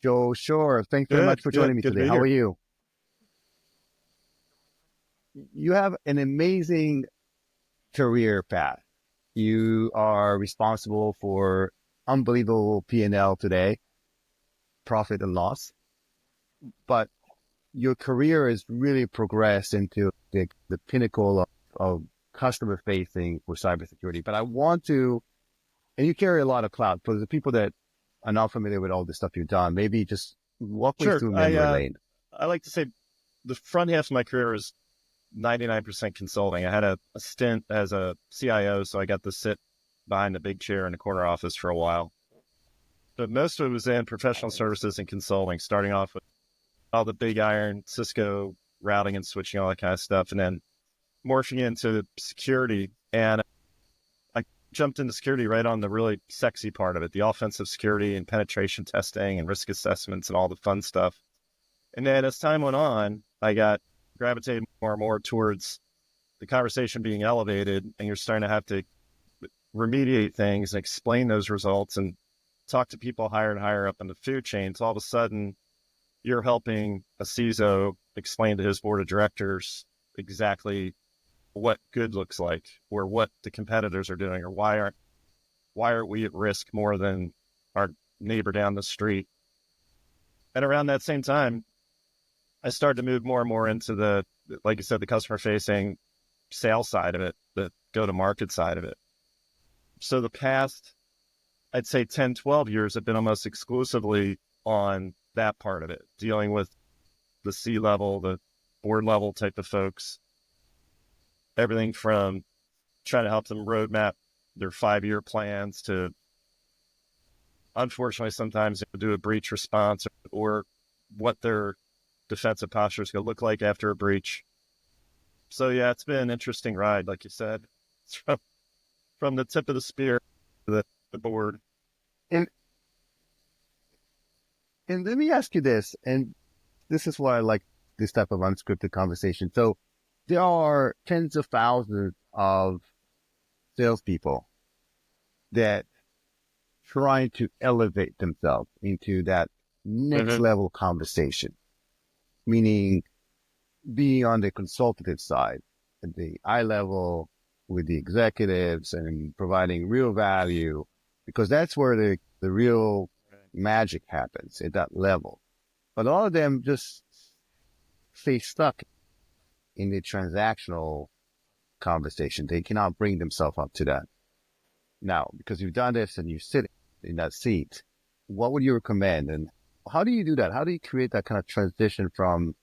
Joe Schorr. Thanks very much Good, for good, joining me good to today. be How are here. you? You have an amazing career path. You are responsible for unbelievable P&L today, profit and loss, but your career has really progressed into the pinnacle of customer facing for cybersecurity. But I want to, and you carry a lot of clout for the people that are not familiar with all the stuff you've done. Maybe just walk me Sure. through memory lane. I like to say the front half of my career is 99% consulting. I had a stint as a CIO, so I got to sit behind a big chair in a corner office for a while. But most of it was in professional services and consulting, starting off with all the big iron, Cisco routing and switching, all that kind of stuff, and then morphing into security. And I jumped into security right on the really sexy part of it, the offensive security and penetration testing and risk assessments and all the fun stuff. And then as time went on, I got gravitated more and more towards the conversation being elevated, and you're starting to have to remediate things and explain those results and talk to people higher and higher up in the food chain. So all of a sudden, you're helping a CISO explain to his board of directors exactly what good looks like, or what the competitors are doing, or why aren't we at risk more than our neighbor down the street. And around that same time, I started to move more and more into like you said, the customer facing sales side of it, the go to market side of it. So the past, I'd say 10, 12 years have been almost exclusively on that part of it, dealing with the C-level, the board level type of folks, everything from trying to help them roadmap their 5-year plans to, unfortunately, sometimes do a breach response, or what their defensive posture is going to look like after a breach. So yeah, it's been an interesting ride, like you said. It's from the tip of the spear to the board. And and let me ask you this, and this is why I like this type of unscripted conversation. So there are tens of thousands of salespeople that trying to elevate themselves into that next Mm-hmm. level conversation, meaning being on the consultative side, at the eye level with the executives and providing real value, because that's where the real magic happens at that level. But a lot of them just stay stuck in the transactional conversation. They cannot bring themselves up to that. Now, because you've done this and you sit in that seat, what would you recommend? And how do you do that? How do you create that kind of transition from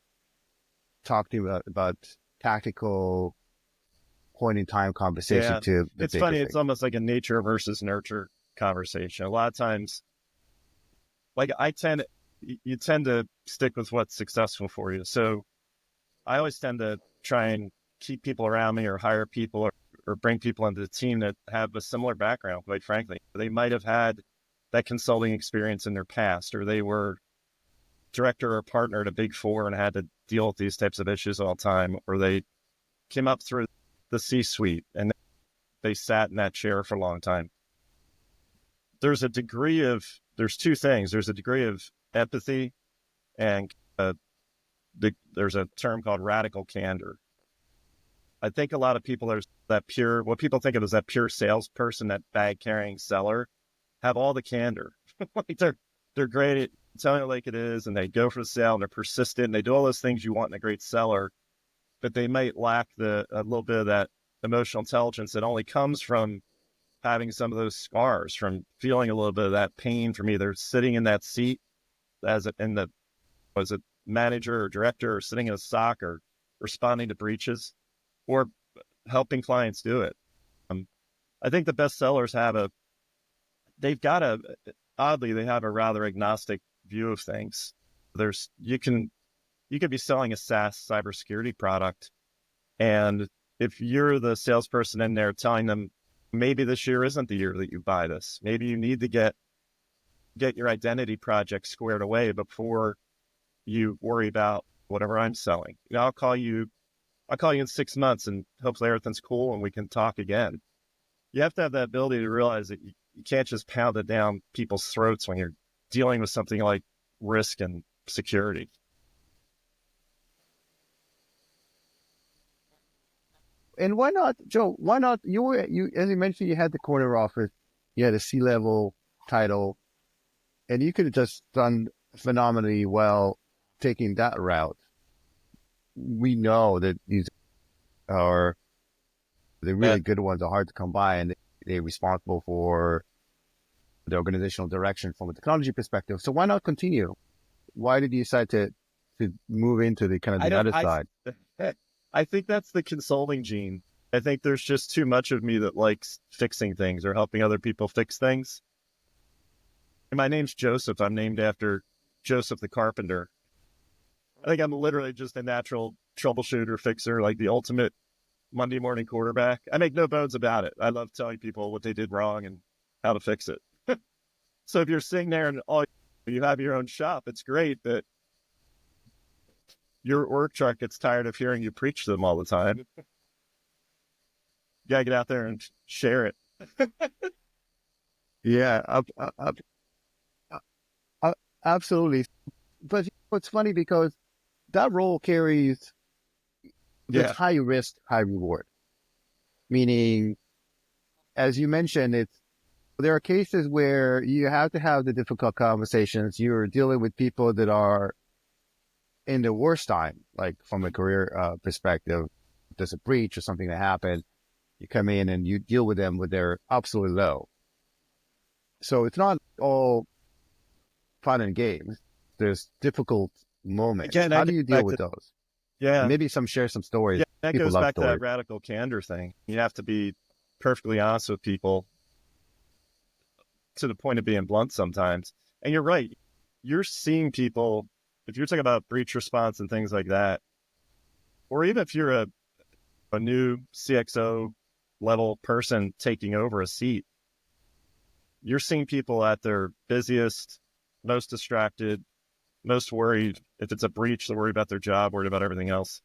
talking about tactical point in time conversation Yeah, to the it's bigger funny. It's thing? almost like a nature versus nurture conversation. A lot of times, like you tend to stick with what's successful for you. So I always tend to try and keep people around me, or hire people, or bring people into the team that have a similar background, quite frankly. They might have had that consulting experience in their past, or they were director or partner at a big four and had to deal with these types of issues all the time, or they came up through the C-suite and they sat in that chair for a long time. There's two things. There's a degree of empathy, and there's a term called radical candor. I think a lot of people, there's what people think of as that pure salesperson, that bag carrying seller, have all the candor. Like they're great at telling it like it is, and they go for the sale, and they're persistent, and they do all those things you want in a great seller, but they might lack a little bit of that emotional intelligence that only comes from having some of those scars, from feeling a little bit of that pain, from either sitting in that seat as a manager or director, or sitting in a SOC, or responding to breaches, or helping clients do it. I think the best sellers they've got oddly, they have a rather agnostic view of things. You could be selling a SaaS cybersecurity product, and if you're the salesperson in there telling them, maybe this year isn't the year that you buy this, maybe you need to get your identity project squared away before you worry about whatever I'm selling. I'll call you in 6 months, and hopefully everything's cool and we can talk again. You have to have that ability to realize that you can't just pound it down people's throats when you're dealing with something like risk and security. And why not, Joe? Why not? You as you mentioned, you had the corner office, you had a C-level title, and you could have just done phenomenally well taking that route. We know that these are the Yeah, really good ones are hard to come by, and they're responsible for the organizational direction from a technology perspective. So why not continue? Why did you decide to move into the kind of I the don't. other side? I think that's the consulting gene. I think there's just too much of me that likes fixing things or helping other people fix things. And my name's Joseph. I'm named after Joseph the carpenter. I think I'm literally just a natural troubleshooter, fixer, like the ultimate Monday morning quarterback. I make no bones about it. I love telling people what they did wrong and how to fix it. So if you're sitting there and all you have your own shop, it's great that your work truck gets tired of hearing you preach to them all the time. You gotta get out there and share it. Yeah, absolutely. But it's funny because that role carries this Yeah. high risk, high reward. Meaning, as you mentioned, there are cases where you have to have the difficult conversations. You're dealing with people that are in the worst time, like from a career perspective. There's a breach or something that happened. You come in and you deal with them with their absolute low. So it's not all fun and games. There's difficult moments. Again, I How do get you deal back with to, those? And yeah. maybe share some stories. Yeah. That People goes love back to that stories. radical candor thing. You have to be perfectly honest with people to the point of being blunt sometimes. And you're right. You're seeing people, if you're talking about breach response and things like that, or even if you're a new CXO level person taking over a seat, you're seeing people at their busiest, most distracted, most worried. If it's a breach, they're worried about their job, worried about everything else.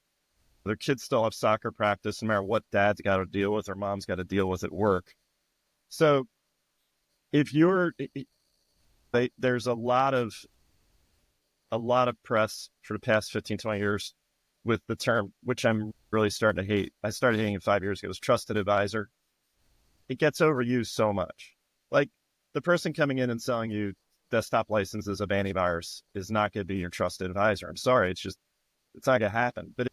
Their kids still have soccer practice, no matter what dad's got to deal with or mom's got to deal with at work. So if you're, there's a lot of press for the past 15, 20 years with the term, which I'm really starting to hate. I started hating it 5 years ago. It was trusted advisor. It gets overused so much. Like the person coming in and selling you desktop licenses of antivirus is not going to be your trusted advisor. I'm sorry. It's not going to happen. But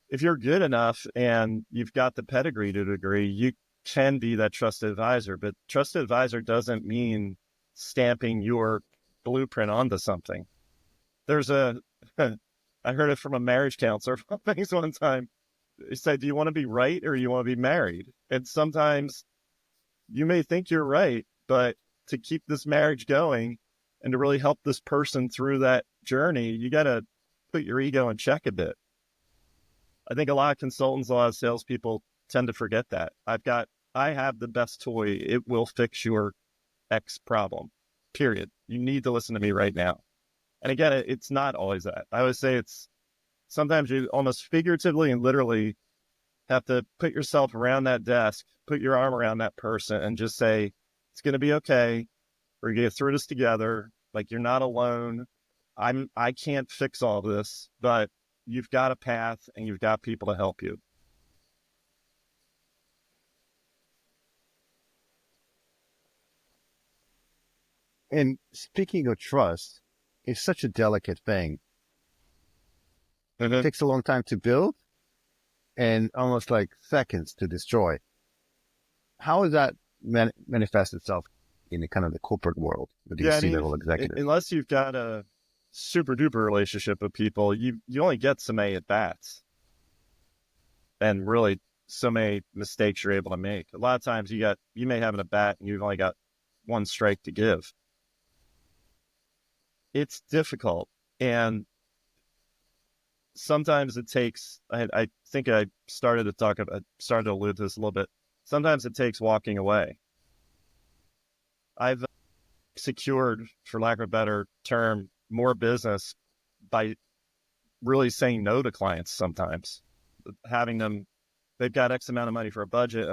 if you're good enough and you've got the pedigree to a degree, you can be that trusted advisor. But trusted advisor doesn't mean stamping your blueprint onto something. There's a, I heard it from a marriage counselor one time. He said, do you want to be right or you want to be married? And sometimes you may think you're right, but to keep this marriage going and to really help this person through that journey, you got to put your ego in check a bit. I think a lot of consultants, a lot of salespeople tend to forget that. I have the best toy. It will fix your X problem, period. You need to listen to me right now. And again, it's not always that. I would say it's sometimes you almost figuratively and literally have to put yourself around that desk, put your arm around that person and just say, it's going to be okay. We're going to get through this together. Like you're not alone. I can't fix all this, but you've got a path and you've got people to help you. And speaking of trust, it's such a delicate thing. It Mm-hmm. takes a long time to build and almost like seconds to destroy. How does that manifest itself in the kind of the corporate world with these Yeah, I mean, C-level executives? unless you've got a super duper relationship with people, you only get so many at bats, and really so many mistakes you're able to make. A lot of times you may have an at bat and you've only got one strike to give. It's difficult, and sometimes it takes. I think I started to allude to this a little bit. Sometimes it takes walking away. I've secured, for lack of a better term, more business by really saying no to clients sometimes. Having them, they've got X amount of money for a budget.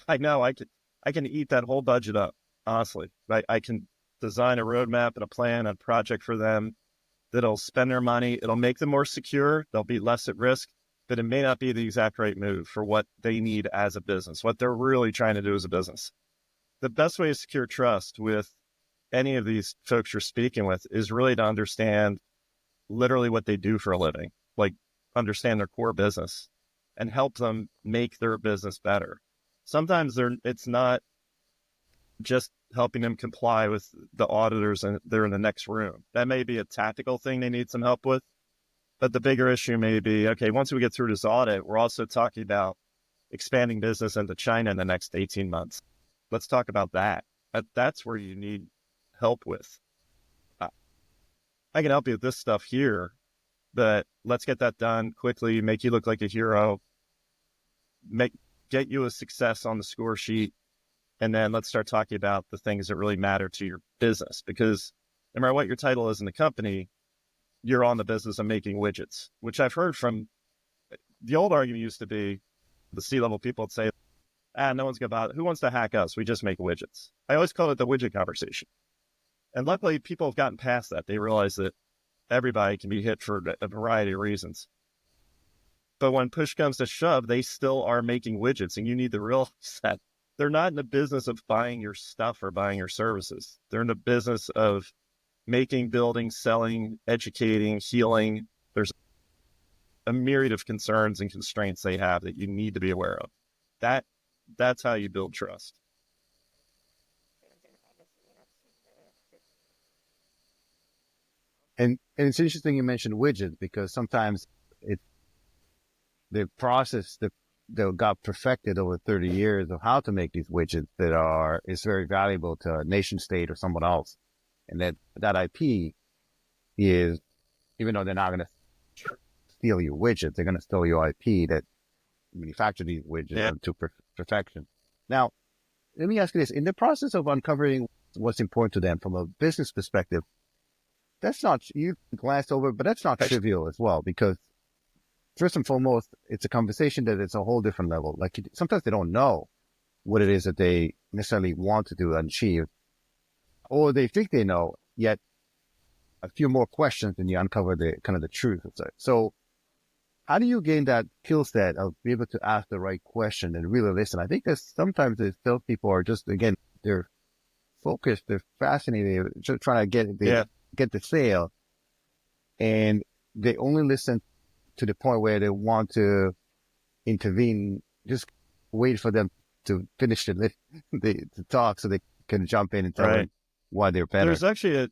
I know I can eat that whole budget up, honestly. I can design a roadmap and a plan, a project for them that'll spend their money. It'll make them more secure. They'll be less at risk, but it may not be the exact right move for what they need as a business, what they're really trying to do as a business. The best way to secure trust with any of these folks you're speaking with is really to understand literally what they do for a living, like understand their core business and help them make their business better. Sometimes it's not just helping them comply with the auditors and they're in the next room. That may be a tactical thing they need some help with, but the bigger issue may be, okay, once we get through this audit, we're also talking about expanding business into China in the next 18 months. Let's talk about that. That's where you need help with. I can help you with this stuff here, but let's get that done quickly, make you look like a hero, get you a success on the score sheet, and then let's start talking about the things that really matter to your business. Because no matter what your title is in the company, you're on the business of making widgets, which I've heard from the old argument used to be the C-level people would say, no one's going to bother. Who wants to hack us? We just make widgets. I always call it the widget conversation. And luckily, people have gotten past that. They realize that everybody can be hit for a variety of reasons. But when push comes to shove, they still are making widgets. And you need to realize that they're not in the business of buying your stuff or buying your services. They're in the business of making, building, selling, educating, healing. There's a myriad of concerns and constraints they have that you need to be aware of. That's how you build trust. And it's interesting you mentioned widgets, because sometimes the process that got perfected over 30 years of how to make these widgets is very valuable to a nation state or someone else. And that IP is, even though they're not going to steal your widget, they're going to steal your IP that manufacture these widgets to perfection. Now, let me ask you this. In the process of uncovering what's important to them from a business perspective, that's not, you glanced over, but that's not trivial as well, because first and foremost, it's a conversation that it's a whole different level. Like sometimes they don't know what it is that they necessarily want to do and achieve, or they think they know, yet a few more questions and you uncover the kind of the truth. So how do you gain that skill set of being able to ask the right question and really listen? I think that sometimes the salespeople are just, again, they're focused, they're fascinated, they're just trying to get the sale, and they only listen to the point where they want to intervene, just wait for them to finish the talk so they can jump in and tell them why they're better. There's actually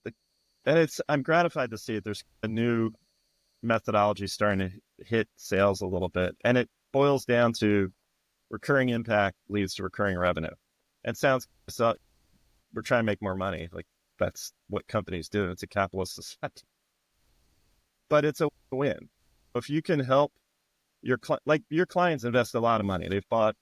I'm gratified to see it. There's a new methodology starting to hit sales a little bit, and it boils down to recurring impact leads to recurring revenue. It sounds so we're trying to make more money. Like that's what companies do. It's a capitalist society, but it's a win. If you can help your clients invest a lot of money. They've bought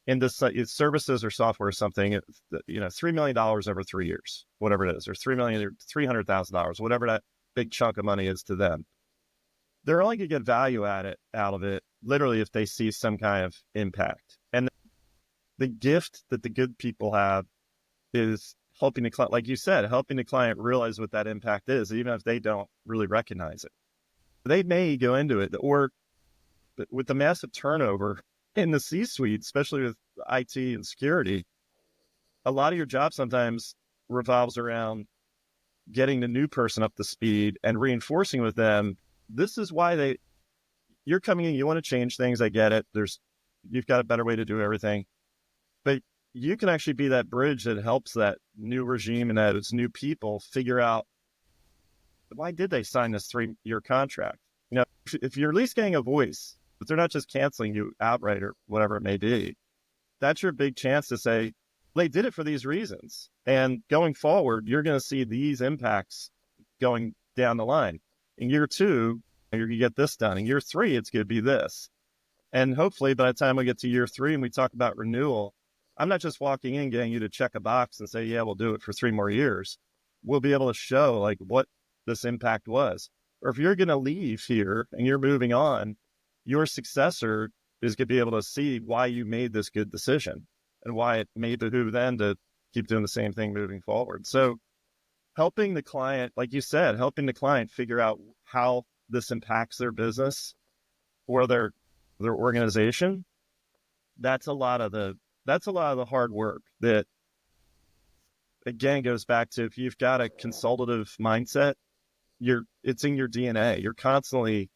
into services or software or something, $3 million over 3 years, whatever it is, or $3 million or $300,000, whatever that big chunk of money is to them. They're only going to get value out of it, literally, if they see some kind of impact. And the gift that the good people have is helping the client, like you said, helping the client realize what that impact is, even if they don't really recognize it. They may go into it, or with the massive turnover in the C-suite, especially with IT and security, a lot of your job sometimes revolves around getting the new person up to speed and reinforcing with them. This is why you're coming in, you want to change things. I get it. You've got a better way to do everything, but you can actually be that bridge that helps that new regime and that it's new people figure out, why did they sign this 3-year contract? If you're at least getting a voice, but they're not just canceling you outright or whatever it may be, that's your big chance to say, they did it for these reasons. And going forward, you're going to see these impacts going down the line. In year 2, you're going to get this done. In year 3, it's going to be this. And hopefully by the time we get to year 3 and we talk about renewal, I'm not just walking in, getting you to check a box and say, yeah, we'll do it for 3 more years. We'll be able to show like what this impact was. Or if you're going to leave here and you're moving on, your successor is going to be able to see why you made this good decision and why it may behoove them to keep doing the same thing moving forward. So helping the client, like you said, helping the client figure out how this impacts their business or their organization. That's a lot of the hard work that, again, goes back to, if you've got a consultative mindset, it's in your DNA. You're constantly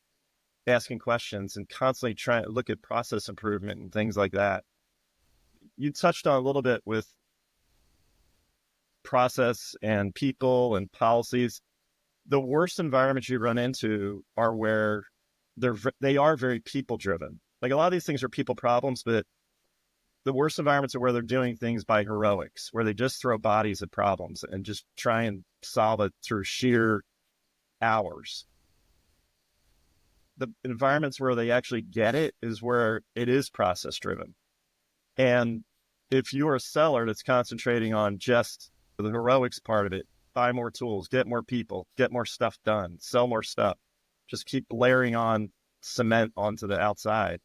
asking questions and constantly trying to look at process improvement and things like that. You touched on a little bit with process and people and policies. The worst environments you run into are where they are very people driven. Like, a lot of these things are people problems, but the worst environments are where they're doing things by heroics, where they just throw bodies at problems and just try and solve it through sheer hours. The environments where they actually get it is where it is process driven. And if you're a seller that's concentrating on just the heroics part of it, buy more tools, get more people, get more stuff done, sell more stuff, just keep layering on cement onto the outside,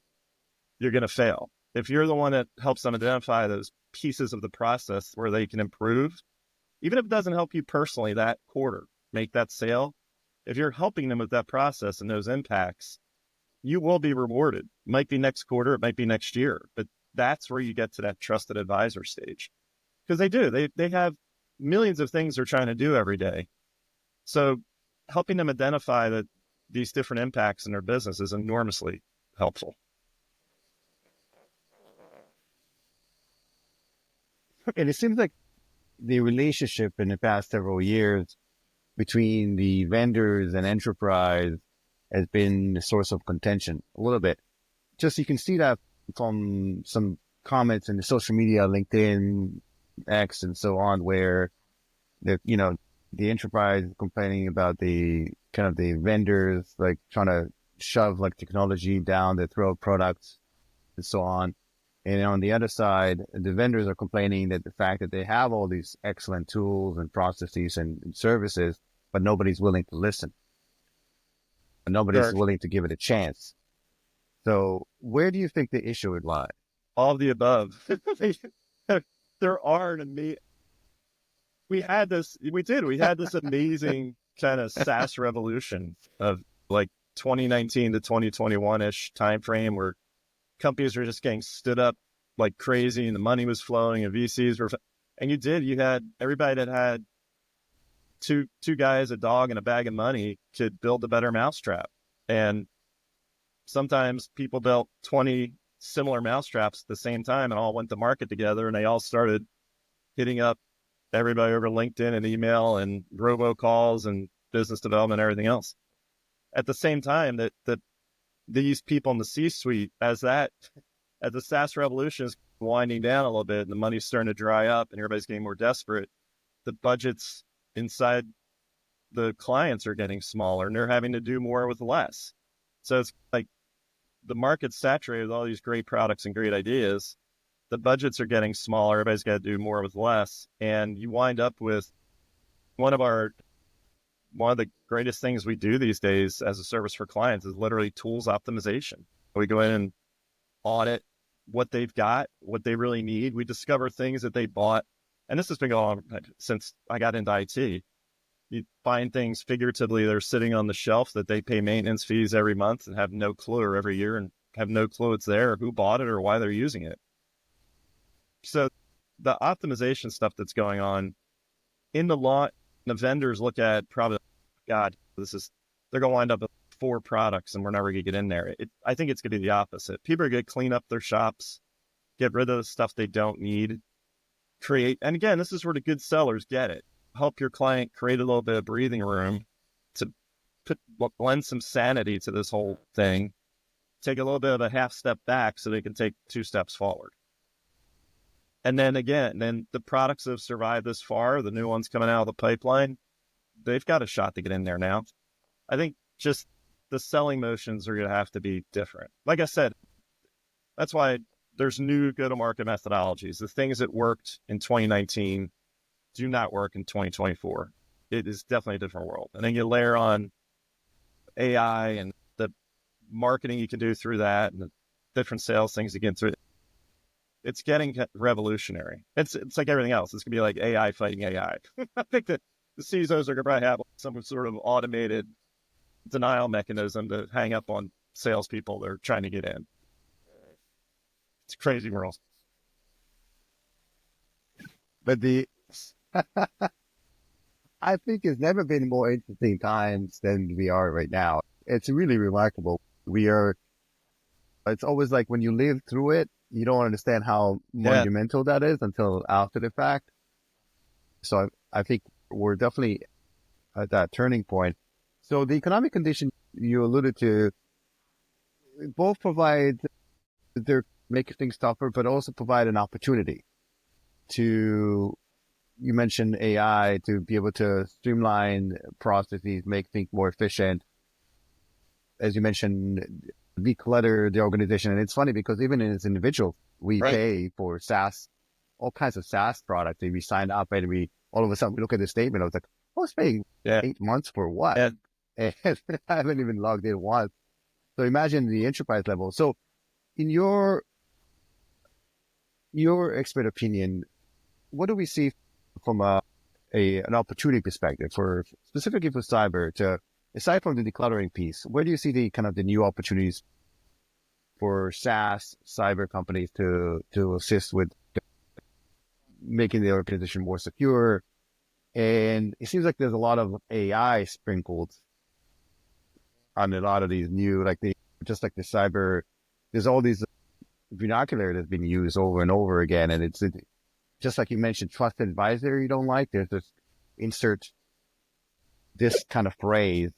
you're going to fail. If you're the one that helps them identify those pieces of the process where they can improve, even if it doesn't help you personally that quarter, make that sale, if you're helping them with that process and those impacts, you will be rewarded. It might be next quarter, it might be next year, but that's where you get to that trusted advisor stage. Because they have millions of things they're trying to do every day. So helping them identify that these different impacts in their business is enormously helpful. And it seems like the relationship in the past several years between the vendors and enterprise has been a source of contention a little bit. Just you can see that from some comments in the social media, LinkedIn, X, and so on, where the enterprise is complaining about the kind of the vendors like trying to shove like technology down their throat, products and so on. And on the other side, the vendors are complaining that the fact that they have all these excellent tools and processes and services, but nobody's willing to listen. And nobody's Sure. willing to give it a chance. So where do you think the issue would lie? All of the above. There are we had this amazing kind of SaaS revolution of like 2019 to 2021-ish timeframe, where companies were just getting stood up like crazy and the money was flowing and VCs were, and you had everybody that had two guys, a dog, and a bag of money could build a better mousetrap. And sometimes people built 20 similar mousetraps at the same time and all went to market together, and they all started hitting up everybody over LinkedIn and email and robocalls and business development and everything else. At the same time that these people in the C-suite, as the SaaS revolution is winding down a little bit and the money's starting to dry up and everybody's getting more desperate, the budgets inside the clients are getting smaller and they're having to do more with less. So it's like the market's saturated with all these great products and great ideas. The budgets are getting smaller. Everybody's got to do more with less. And you wind up with one of the greatest things we do these days as a service for clients is literally tools optimization. We go in and audit what they've got, what they really need. We discover things that they bought. And this has been going on since I got into IT. You find things figuratively that are sitting on the shelf that they pay maintenance fees every month and have no clue, or every year, and have no clue it's there, or who bought it, or why they're using it. So the optimization stuff that's going on in the law, the vendors look at probably, God, they're going to wind up with 4 products and we're never going to get in there. I think it's going to be the opposite. People are going to clean up their shops, get rid of the stuff they don't need, and again, this is where the good sellers get it. Help your client create a little bit of breathing room to blend some sanity to this whole thing, take a little bit of a half step back so they can take 2 steps forward. And then the products that have survived this far, the new ones coming out of the pipeline, they've got a shot to get in there now. I think just the selling motions are going to have to be different. Like I said, that's why there's new go-to-market methodologies. The things that worked in 2019 do not work in 2024. It is definitely a different world. And then you layer on AI and the marketing you can do through that and the different sales things you get through it. It's getting revolutionary. It's like everything else. It's going to be like AI fighting AI. I think that the CISOs are going to probably have some sort of automated denial mechanism to hang up on salespeople that are trying to get in. It's a crazy world. But the I think it's never been more interesting times than we are right now. It's really remarkable. We are. It's always like when you live through it, you don't understand how Yeah. monumental that is until after the fact. So I think we're definitely at that turning point. So the economic condition you alluded to both provide they're making things tougher, but also provide an opportunity to you mentioned AI to be able to streamline processes, make things more efficient. As you mentioned, declutter the organization. And it's funny because even as individuals, we Right. pay for SaaS, all kinds of SaaS products. And we sign up and we all of a sudden we look at the statement. I was like, I was paying Yeah. 8 months for what? And And I haven't even logged in once. So imagine the enterprise level. So in your expert opinion, what do we see from an opportunity perspective for specifically for cyber to aside from the decluttering piece, where do you see the kind of the new opportunities for SaaS cyber companies to assist with making the organization more secure? And it seems like there's a lot of AI sprinkled on a lot of these new, like the just like the cyber. There's all these vernacular that's been used over and over again, and it's just like you mentioned, trusted advisor. You don't like there's this insert this kind of phrase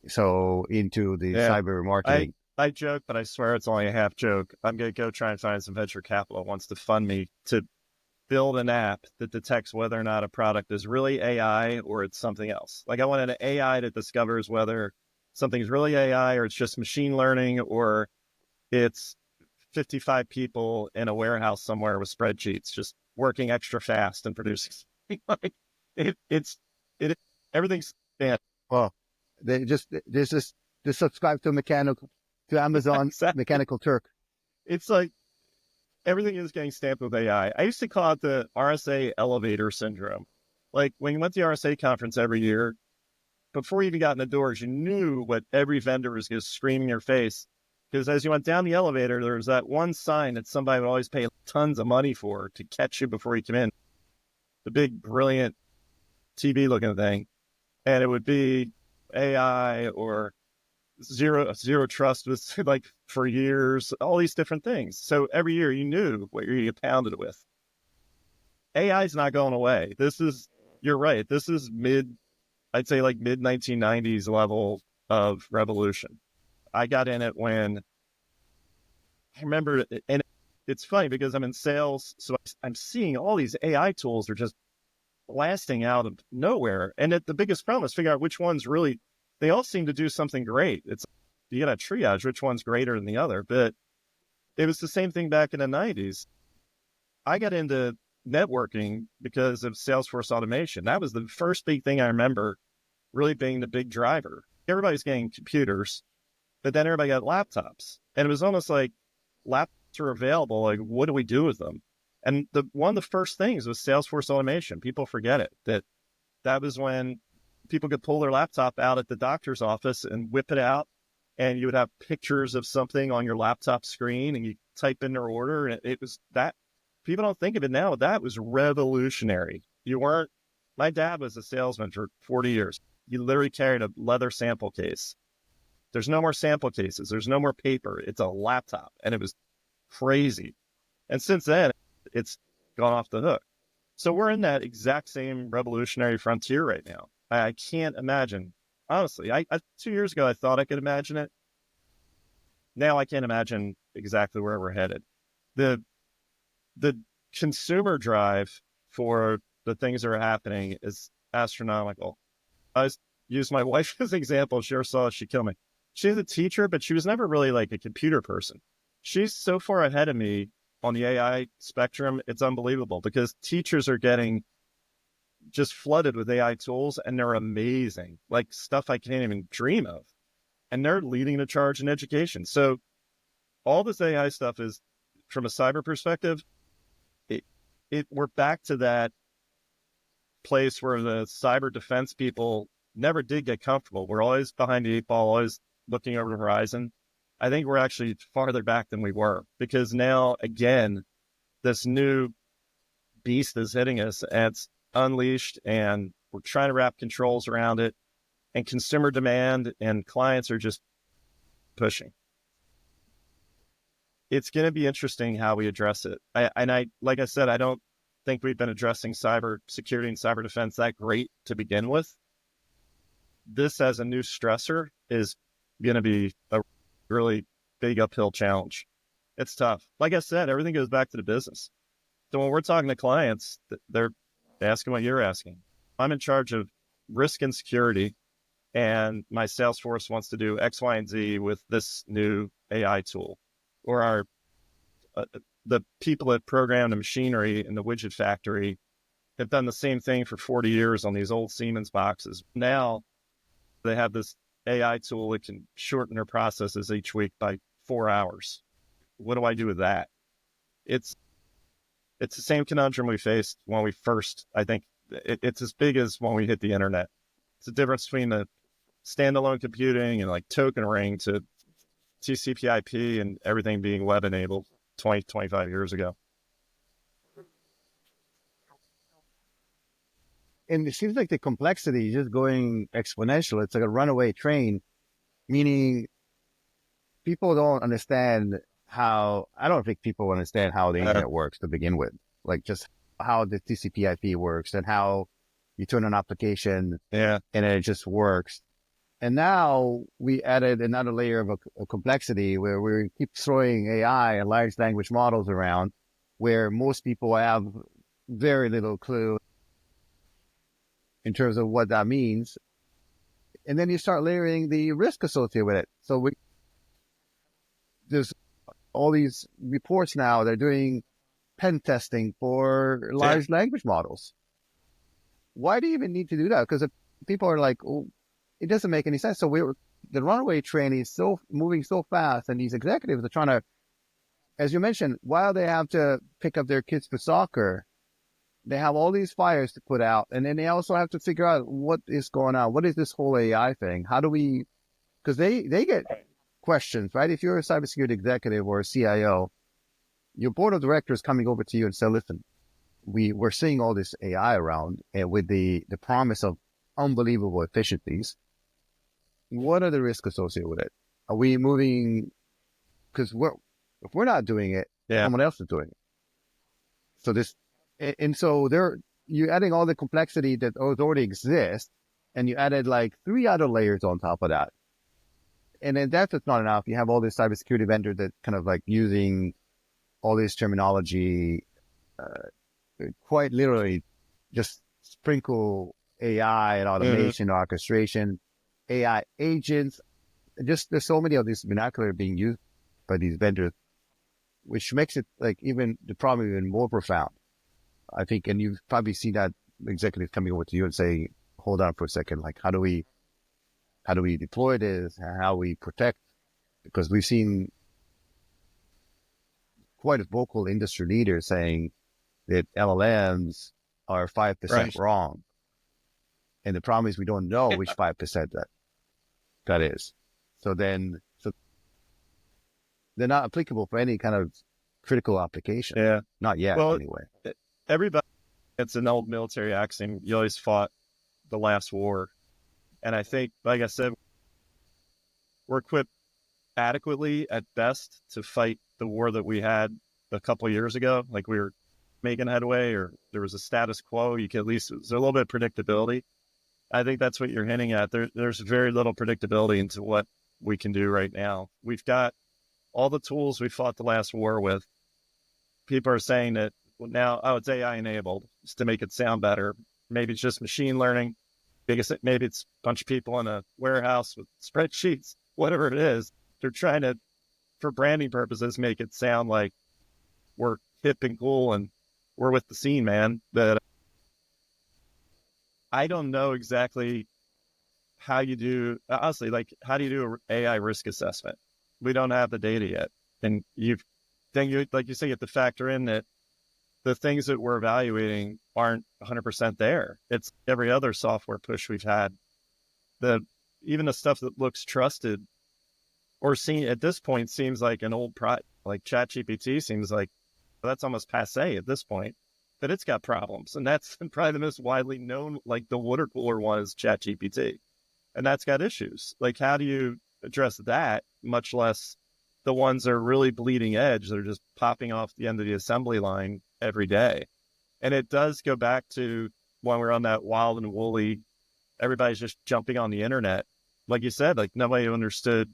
so into the yeah, cyber I marketing. I joke, but I swear it's only a half joke. I'm going to go try and find some venture capital that wants to fund me to build an app that detects whether or not a product is really AI or it's something else. Like I want an AI that discovers whether something's really AI or it's just machine learning or it's 55 people in a warehouse somewhere with spreadsheets just working extra fast and producing. Like it's it everything's yeah, Well, they just there's just subscribe to mechanical to Amazon exactly. Mechanical Turk. It's like everything is getting stamped with AI. I used to call it the RSA elevator syndrome. Like when you went to the RSA conference every year, before you even got in the doors, you knew what every vendor was going to scream in your face. Because as you went down the elevator, there was that one sign that somebody would always pay tons of money for to catch you before you come in. The big, brilliant TV looking thing. And it would be AI or zero trust was like for years, all these different things. So every year you knew what you're going to get pounded with. AI is not going away. You're right. This is I'd say like mid 1990s level of revolution. I got in it when I remember, and it's funny because I'm in sales, so I'm seeing all these AI tools are just blasting out of nowhere. And the biggest problem is figure out which ones really, they all seem to do something great. It's, you got to triage which one's greater than the other. But it was the same thing back in the 90s. I got into networking because of Salesforce automation. That was the first big thing I remember really being the big driver. Everybody's getting computers, but then everybody got laptops. And it was almost like laptops are available. Like, what do we do with them? And one of the first things was Salesforce automation. People forget it, that was when people could pull their laptop out at the doctor's office and whip it out. And you would have pictures of something on your laptop screen and you type in their order. And it was that people don't think of it now. That was revolutionary. My dad was a salesman for 40 years. He literally carried a leather sample case. There's no more sample cases. There's no more paper. It's a laptop. And it was crazy. And since then, it's gone off the hook. So we're in that exact same revolutionary frontier right now. I can't imagine. Honestly, 2 years ago, I thought I could imagine it. Now I can't imagine exactly where we're headed. The the consumer drive for the things that are happening is astronomical. I use my wife as an example. She ever saw she killed me. She's a teacher, but she was never really like a computer person. She's so far ahead of me on the AI spectrum. It's unbelievable because teachers are getting just flooded with AI tools and they're amazing, like stuff I can't even dream of. And they're leading the charge in education. So all this AI stuff is from a cyber perspective, we're back to that place where the cyber defense people never did get comfortable. We're always behind the eight ball, always looking over the horizon. I think we're actually farther back than we were, because now, again, this new beast is hitting us and it's unleashed, and we're trying to wrap controls around it, and consumer demand and clients are just pushing. It's going to be interesting how we address it. Like I said, I don't think we've been addressing cyber security and cyber defense that great to begin with. This as a new stressor is going to be a really big uphill challenge. It's tough. Like I said, everything goes back to the business. So when we're talking to clients, they're asking what you're asking. I'm in charge of risk and security, and my sales force wants to do X, Y, and Z with this new AI tool. Or the people that program the machinery in the widget factory have done the same thing for 40 years on these old Siemens boxes. Now they have this AI tool that can shorten their processes each week by 4 hours. What do I do with that? It's the same conundrum we faced when we first, I think it's as big as when we hit the internet. It's the difference between the standalone computing and like token ring to TCP/IP and everything being web enabled 20, 25 years ago. And it seems like the complexity is just going exponential. It's like a runaway train, meaning people don't understand I don't think people understand how the internet works to begin with. Like just how the TCP/IP works and how you turn an application and it just works. And now we added another layer of a complexity where we keep throwing AI and large language models around, where most people have very little clue in terms of what that means. And then you start layering the risk associated with it. So there's all these reports now, they're doing pen testing for large language models. Why do you even need to do that? Because people are like, oh, it doesn't make any sense. So the runaway train is moving so fast, and these executives are trying to, as you mentioned, while they have to pick up their kids for soccer, they have all these fires to put out, and then they also have to figure out what is going on. What is this whole AI thing? How do we? Because they get questions, right? If you're a cybersecurity executive or a CIO, your board of directors coming over to you and say, "Listen, we're seeing all this AI around, and with the promise of unbelievable efficiencies. What are the risks associated with it? Are we moving? Because if we're not doing it, someone else is doing it. So you're adding all the complexity that already exists, and you added like 3 other layers on top of that. And then that's just not enough. You have all this cybersecurity vendor that kind of like using all this terminology, quite literally just sprinkle AI and automation, orchestration, AI agents. Just there's so many of these vernacular being used by these vendors, which makes it like even the problem even more profound, I think. And you've probably seen that executives coming over to you and say, hold on for a second, like how do we deploy this? How we protect? Because we've seen quite a vocal industry leader saying that LLMs are 5% wrong. And the problem is we don't know which 5% that is. So they're not applicable for any kind of critical application. Yeah. Not yet, anyway. Everybody, it's an old military axiom. You always fought the last war. And I think, like I said, we're equipped adequately at best to fight the war that we had a couple of years ago. Like we were making headway, or there was a status quo. You could at least, there's a little bit of predictability. I think that's what you're hinting at. There's very little predictability into what we can do right now. We've got all the tools we fought the last war with. People are saying that now, it's AI enabled, just to make it sound better. Maybe it's just machine learning. Maybe it's a bunch of people in a warehouse with spreadsheets, whatever it is. They're trying to, for branding purposes, make it sound like we're hip and cool and we're with the scene, man. But I don't know exactly how you do, honestly, like how do you do an AI risk assessment? We don't have the data yet. And like you say, you have to factor in that the things that we're evaluating aren't 100% there. It's every other software push we've had. The even the stuff that looks trusted or seen at this point seems like an old like ChatGPT seems like that's almost passe at this point. But it's got problems, and that's probably the most widely known. Like the water cooler one is ChatGPT, and that's got issues. Like how do you address that? Much less the ones that are really bleeding edge that are just popping off the end of the assembly line every day. And it does go back to when we're on that wild and woolly, everybody's just jumping on the internet. Like you said, like nobody understood.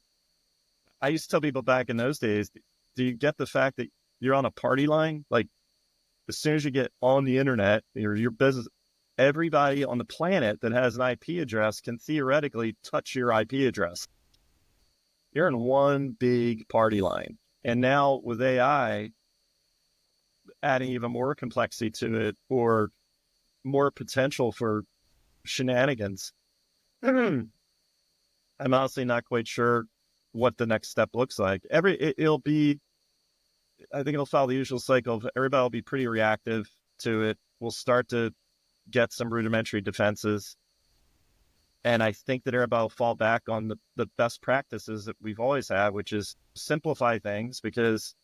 I used to tell people back in those days, do you get the fact that you're on a party line? Like as soon as you get on the internet, your business, everybody on the planet that has an IP address can theoretically touch your IP address. You're in one big party line. And now with AI adding even more complexity to it or more potential for shenanigans, I'm honestly not quite sure what the next step looks like. It'll be, I think it'll follow the usual cycle of everybody will be pretty reactive to it. We'll start to get some rudimentary defenses. And I think that everybody will fall back on the best practices that we've always had, which is simplify things, because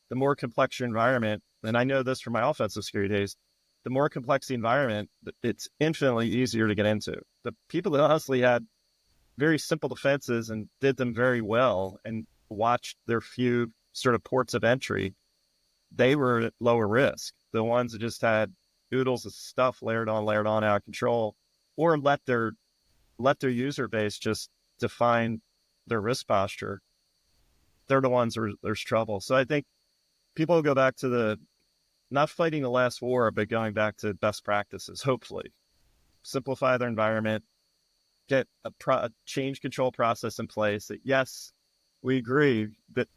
the more complex your environment, and I know this from my offensive security days, the more complex the environment, it's infinitely easier to get into. The people that honestly had very simple defenses and did them very well and watched their few sort of ports of entry, they were at lower risk. The ones that just had oodles of stuff layered on out of control, or let their user base just define their risk posture, they're the ones where there's trouble. So I think people will go back to the, not fighting the last war, but going back to best practices, hopefully. Simplify their environment, get a change control process in place that, yes, we agree that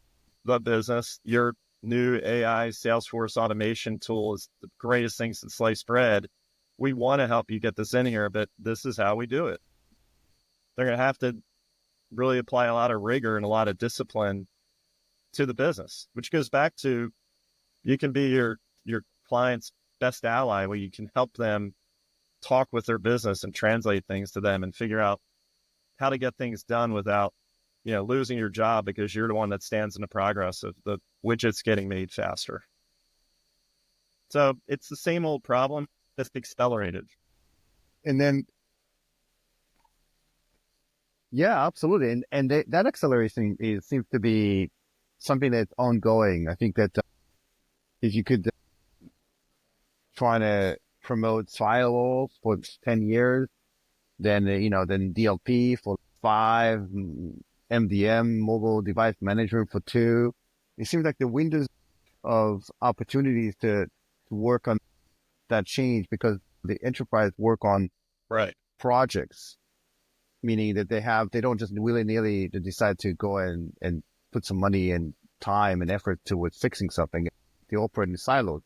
the business, your new AI Salesforce automation tool is the greatest thing since sliced bread. We want to help you get this in here, but this is how we do it. They're going to have to really apply a lot of rigor and a lot of discipline to the business, which goes back to you can be your client's best ally, where you can help them talk with their business and translate things to them and figure out how to get things done without, losing your job because you're the one that stands in the progress of the widgets getting made faster. So it's the same old problem that's accelerated. And then, yeah, absolutely. And that acceleration seems to be something that's ongoing. I think that if you could try to promote firewalls for 10 years, then, then DLP for 5, MDM, mobile device management for 2. It seems like the windows of opportunities to work on that change, because the enterprise work on projects, meaning that they don't just willy-nilly decide to go and put some money and time and effort towards fixing something. They operate in silos,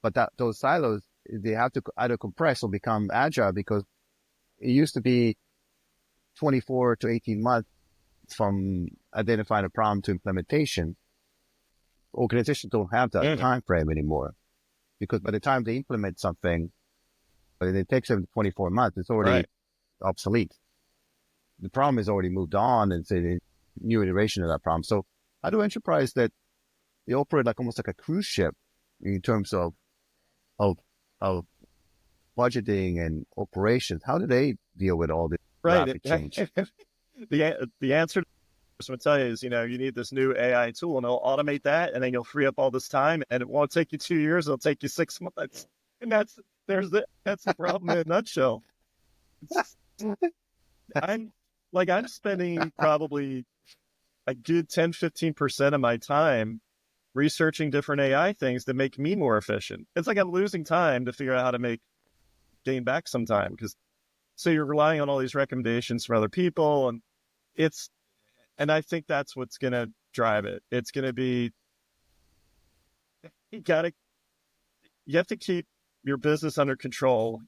but those silos, they have to either compress or become agile, because it used to be 24 to 18 months from identifying a problem to implementation. Organizations don't have that time frame anymore, because by the time they implement something, it takes them 24 months. It's already obsolete. The problem has already moved on, and it's a new iteration of that problem. So how do enterprise that they operate almost like a cruise ship in terms of budgeting and operations? How do they deal with all this rapid change? The answer I'm going to tell you is, you need this new AI tool, and it'll automate that, and then you'll free up all this time, and it won't take you 2 years. It'll take you 6 months. And that's the problem in a nutshell. I'm spending probably a good 10, 15% of my time researching different AI things that make me more efficient. It's like I'm losing time to figure out how to gain back some time, so you're relying on all these recommendations from other people, and I think that's what's going to drive it. It's going to be, you have to keep your business under control,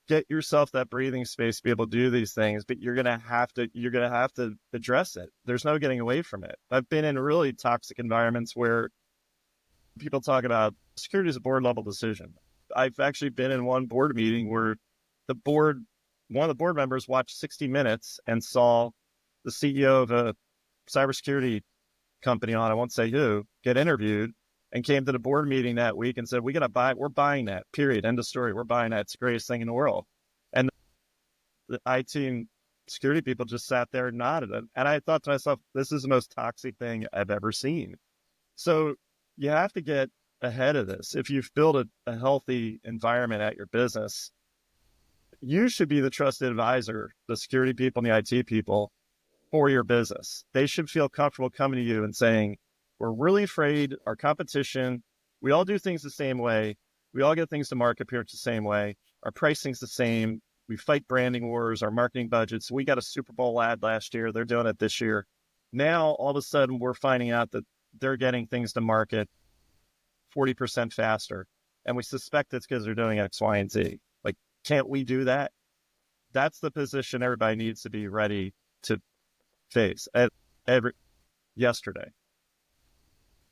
get yourself that breathing space to be able to do these things, but you're going to have to address it. There's no getting away from it. I've been in really toxic environments where people talk about security is a board level decision. I've actually been in one board meeting where one of the board members watched 60 Minutes and saw the CEO of a cybersecurity company on, I won't say who, get interviewed and came to the board meeting that week and said, we're buying that, period, end of story. We're buying that. It's the greatest thing in the world. And the IT and security people just sat there and nodded. And I thought to myself, this is the most toxic thing I've ever seen. So you have to get ahead of this. If you've built a healthy environment at your business, you should be the trusted advisor, the security people and the IT people for your business. They should feel comfortable coming to you and saying, we're really afraid our competition, we all do things the same way. We all get things to market appearance the same way. Our pricing's the same. We fight branding wars, our marketing budgets. We got a Super Bowl ad last year. They're doing it this year. Now, all of a sudden, we're finding out that they're getting things to market 40% faster. And we suspect it's because they're doing X, Y, and Z. Like, can't we do that? That's the position everybody needs to be ready to face yesterday.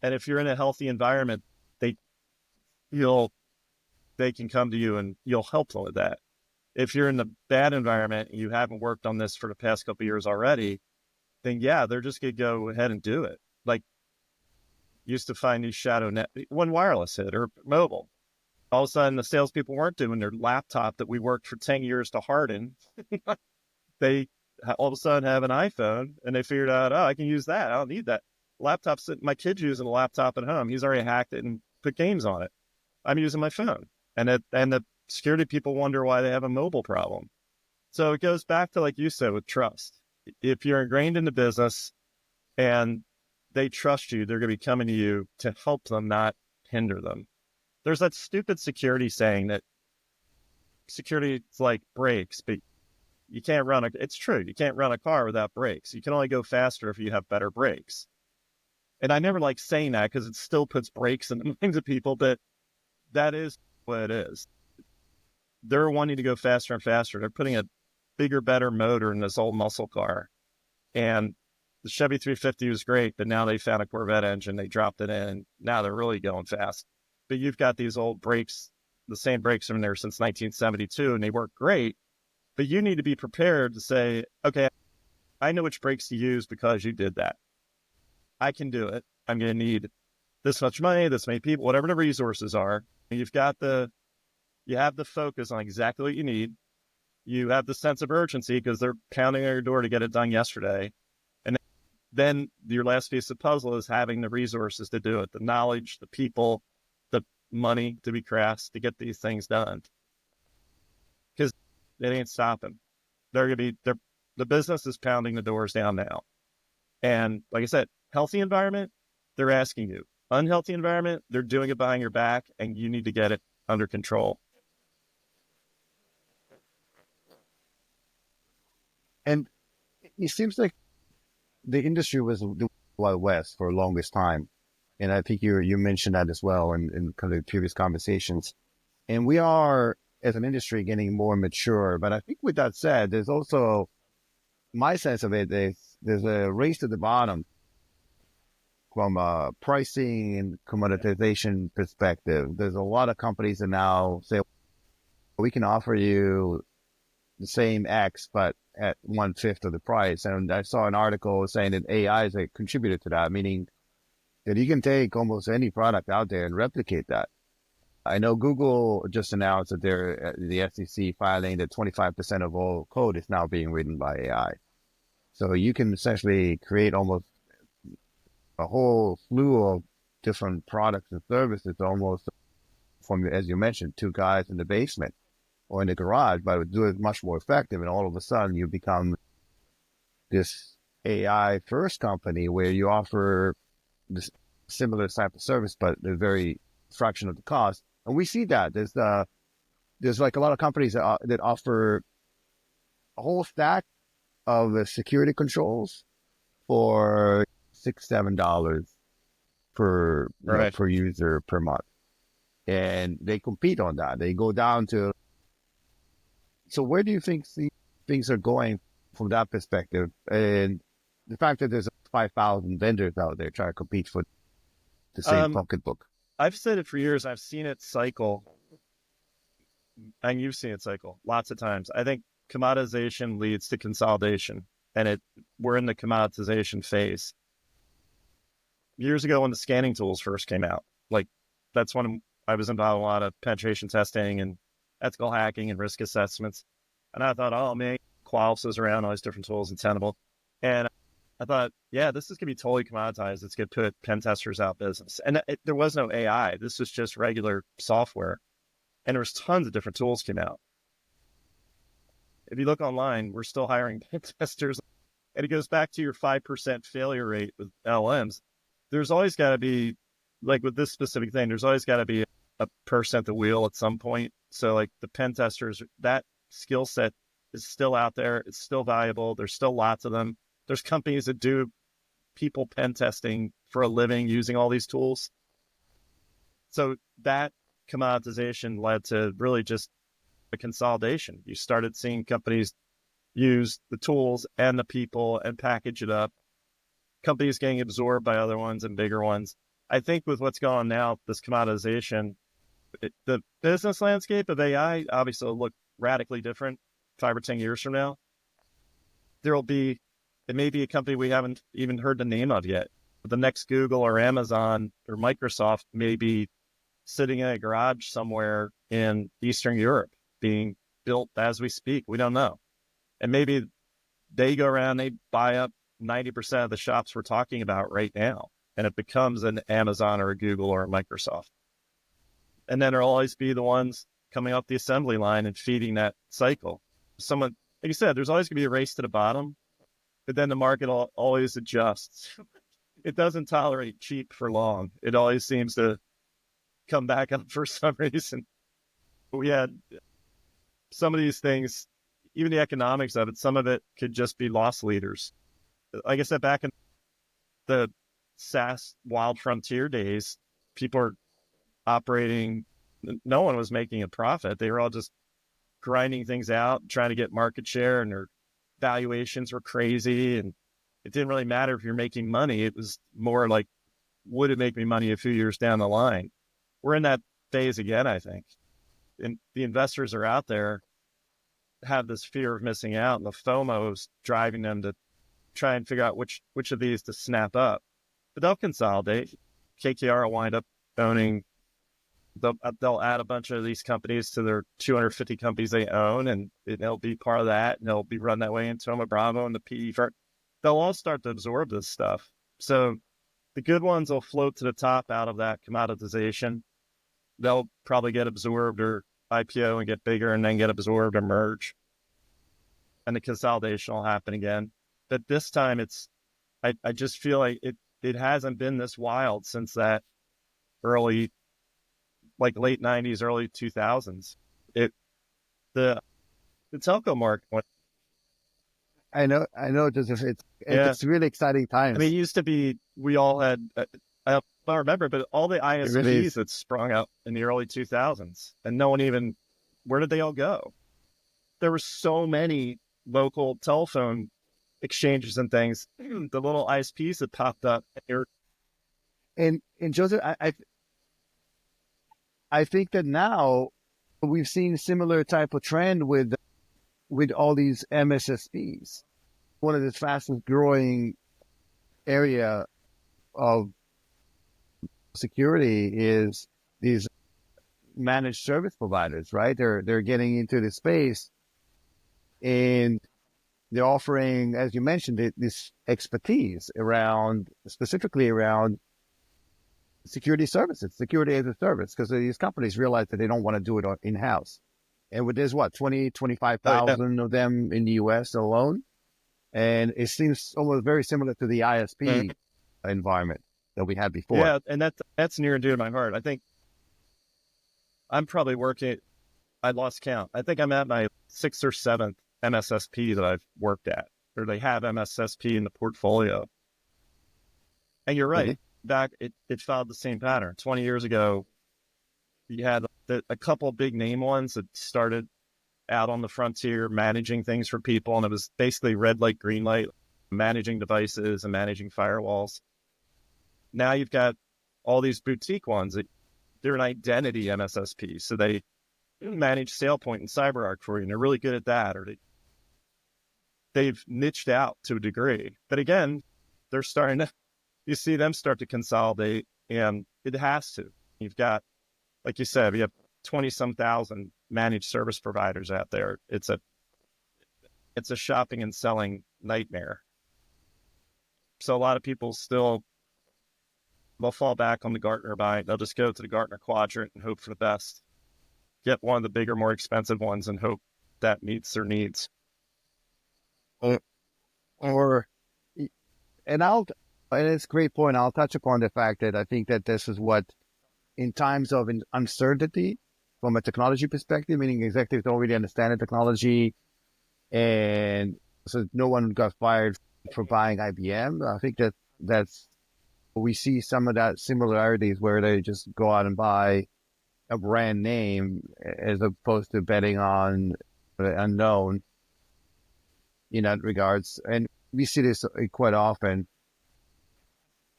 And if you're in a healthy environment, they can come to you and you'll help them with that. If you're in the bad environment and you haven't worked on this for the past couple of years already, then yeah, they're just going to go ahead and do it. Like, used to find these shadow net when wireless hit or mobile. All of a sudden, the salespeople weren't doing their laptop that we worked for 10 years to harden. They all of a sudden have an iPhone and they figured out, oh, I can use that. I don't need that. Laptop's my kid's using a laptop at home. He's already hacked it and put games on it. I'm using my phone. And the security people wonder why they have a mobile problem. So it goes back to, like you said, with trust. If you're ingrained in the business and they trust you, they're going to be coming to you to help them, not hinder them. There's that stupid security saying that security is like brakes, but you can't it's true. You can't run a car without brakes. You can only go faster if you have better brakes. And I never like saying that because it still puts brakes in the minds of people, but that is what it is. They're wanting to go faster and faster. They're putting a bigger, better motor in this old muscle car. And the Chevy 350 was great, but now they found a Corvette engine. They dropped it in. And now they're really going fast. But you've got these old brakes, the same brakes from there since 1972, and they work great. But you need to be prepared to say, okay, I know which brakes to use because you did that. I can do it. I'm going to need this much money, this many people, whatever the resources are. And you have the focus on exactly what you need. You have the sense of urgency because they're pounding on your door to get it done yesterday. And then your last piece of the puzzle is having the resources to do it, the knowledge, the people, the money to be crafts to get these things done. Because it ain't stopping. The business is pounding the doors down now. And like I said, healthy environment, they're asking you. Unhealthy environment, they're doing it behind your back, and you need to get it under control. And it seems like the industry was the Wild West for the longest time. And I think you mentioned that as well in kind of previous conversations. And we are, as an industry, getting more mature. But I think with that said, there's also, my sense of it is there's a race to the bottom from a pricing and commoditization perspective. There's a lot of companies that now say, we can offer you the same X, but at 1/5 of the price. And I saw an article saying that AI is a contributor to that, meaning that you can take almost any product out there and replicate that. I know Google just announced that they're the SEC filing that 25% of all code is now being written by AI. So you can essentially create almost a whole slew of different products and services, almost from, as you mentioned, two guys in the basement or in the garage, but would do it much more effective. And all of a sudden you become this AI first company where you offer this similar type of service, but a very fraction of the cost. And we see that there's like a lot of companies that offer a whole stack of security controls for $6-7 per Right. per user per month, and they compete on that. They go down to. So where do you think things are going from that perspective? And the fact that there's 5,000 vendors out there trying to compete for the same pocketbook. I've said it for years. I've seen it cycle, and you've seen it cycle lots of times. I think commoditization leads to consolidation, and we're in the commoditization phase. Years ago, when the scanning tools first came out, like that's when I was involved in a lot of penetration testing and ethical hacking and risk assessments. And I thought, oh man, Qualys is around, all these different tools and Tenable. And I thought, yeah, this is going to be totally commoditized. It's going to put pen testers out of business. And there was no AI. This was just regular software. And there was tons of different tools came out. If you look online, we're still hiring pen testers. And it goes back to your 5% failure rate with LMs. There's always got to be, like with this specific thing, there's always got to be a person at the wheel at some point. So like the pen testers, that skill set is still out there. It's still valuable. There's still lots of them. There's companies that do people pen testing for a living using all these tools. So that commoditization led to really just a consolidation. You started seeing companies use the tools and the people and package it up. Companies getting absorbed by other ones and bigger ones. I think with what's going on now, this commoditization, the business landscape of AI obviously will look radically different 5 or 10 years from now. It may be a company we haven't even heard the name of yet. But the next Google or Amazon or Microsoft may be sitting in a garage somewhere in Eastern Europe being built as we speak. We don't know. And maybe they go around, they buy up 90% of the shops we're talking about right now, and it becomes an Amazon or a Google or a Microsoft. And then there'll always be the ones coming off the assembly line and feeding that cycle. Someone, like you said, there's always going to be a race to the bottom, but then the market always adjusts. It doesn't tolerate cheap for long. It always seems to come back up for some reason. We had some of these things, even the economics of it, some of it could just be loss leaders. Like I said, back in the SaaS wild frontier days, people are operating, no one was making a profit. They were all just grinding things out, trying to get market share, and their valuations were crazy. And it didn't really matter if you're making money. It was more like, would it make me money a few years down the line? We're in that phase again, I think. And the investors are out there, have this fear of missing out, and the FOMO is driving them to try and figure out which of these to snap up. But they'll consolidate. KKR will wind up owning, they'll add a bunch of these companies to their 250 companies they own, and they'll be part of that, and they'll be run that way in Thoma Bravo and the PE firm. They'll all start to absorb this stuff. So the good ones will float to the top out of that commoditization. They'll probably get absorbed or IPO and get bigger and then get absorbed or merge. And the consolidation will happen again. But this time I just feel like it hasn't been this wild since that late 90s, early 2000s. The telco market went. I know, Joseph. It's really exciting times. I mean, it used to be, we all had, I don't remember, but all the ISPs that sprung up in the early 2000s, and no one even, where did they all go? There were so many local telephone exchanges and things, the little ISPs that popped up. And Joseph, I think that now we've seen a similar type of trend with all these MSSPs. One of the fastest growing area of security is these managed service providers, right? They're getting into the space, and they're offering, as you mentioned, this expertise specifically around security services, security as a service, because these companies realize that they don't want to do it in-house. And there's 25,000 of them in the US alone. And it seems almost very similar to the ISP environment that we had before. Yeah, and that's near and dear to my heart. I think I'm probably working, I lost count. I think I'm at my 6th or 7th MSSP that I've worked at, or they have MSSP in the portfolio. And you're right. Back, it followed the same pattern. 20 years ago, you had a couple of big name ones that started out on the frontier managing things for people, and it was basically red light, green light, managing devices and managing firewalls. Now you've got all these boutique ones that they're an identity MSSP. So they manage SailPoint and CyberArk for you, and they're really good at that, or they've niched out to a degree. But again, they're starting to, you see them start to consolidate, and it has to. You've got, like you said, we have 20 some thousand managed service providers out there. It's a shopping and selling nightmare. So a lot of people still, they'll fall back on the Gartner buy. They'll just go to the Gartner quadrant and hope for the best. Get one of the bigger, more expensive ones and hope that meets their needs. And it's a great point. I'll touch upon the fact that I think that this is what, in times of uncertainty from a technology perspective, meaning executives don't really understand the technology, and so no one got fired for buying IBM. I think that's we see some of that similarities where they just go out and buy a brand name as opposed to betting on the unknown in that regards. And we see this quite often.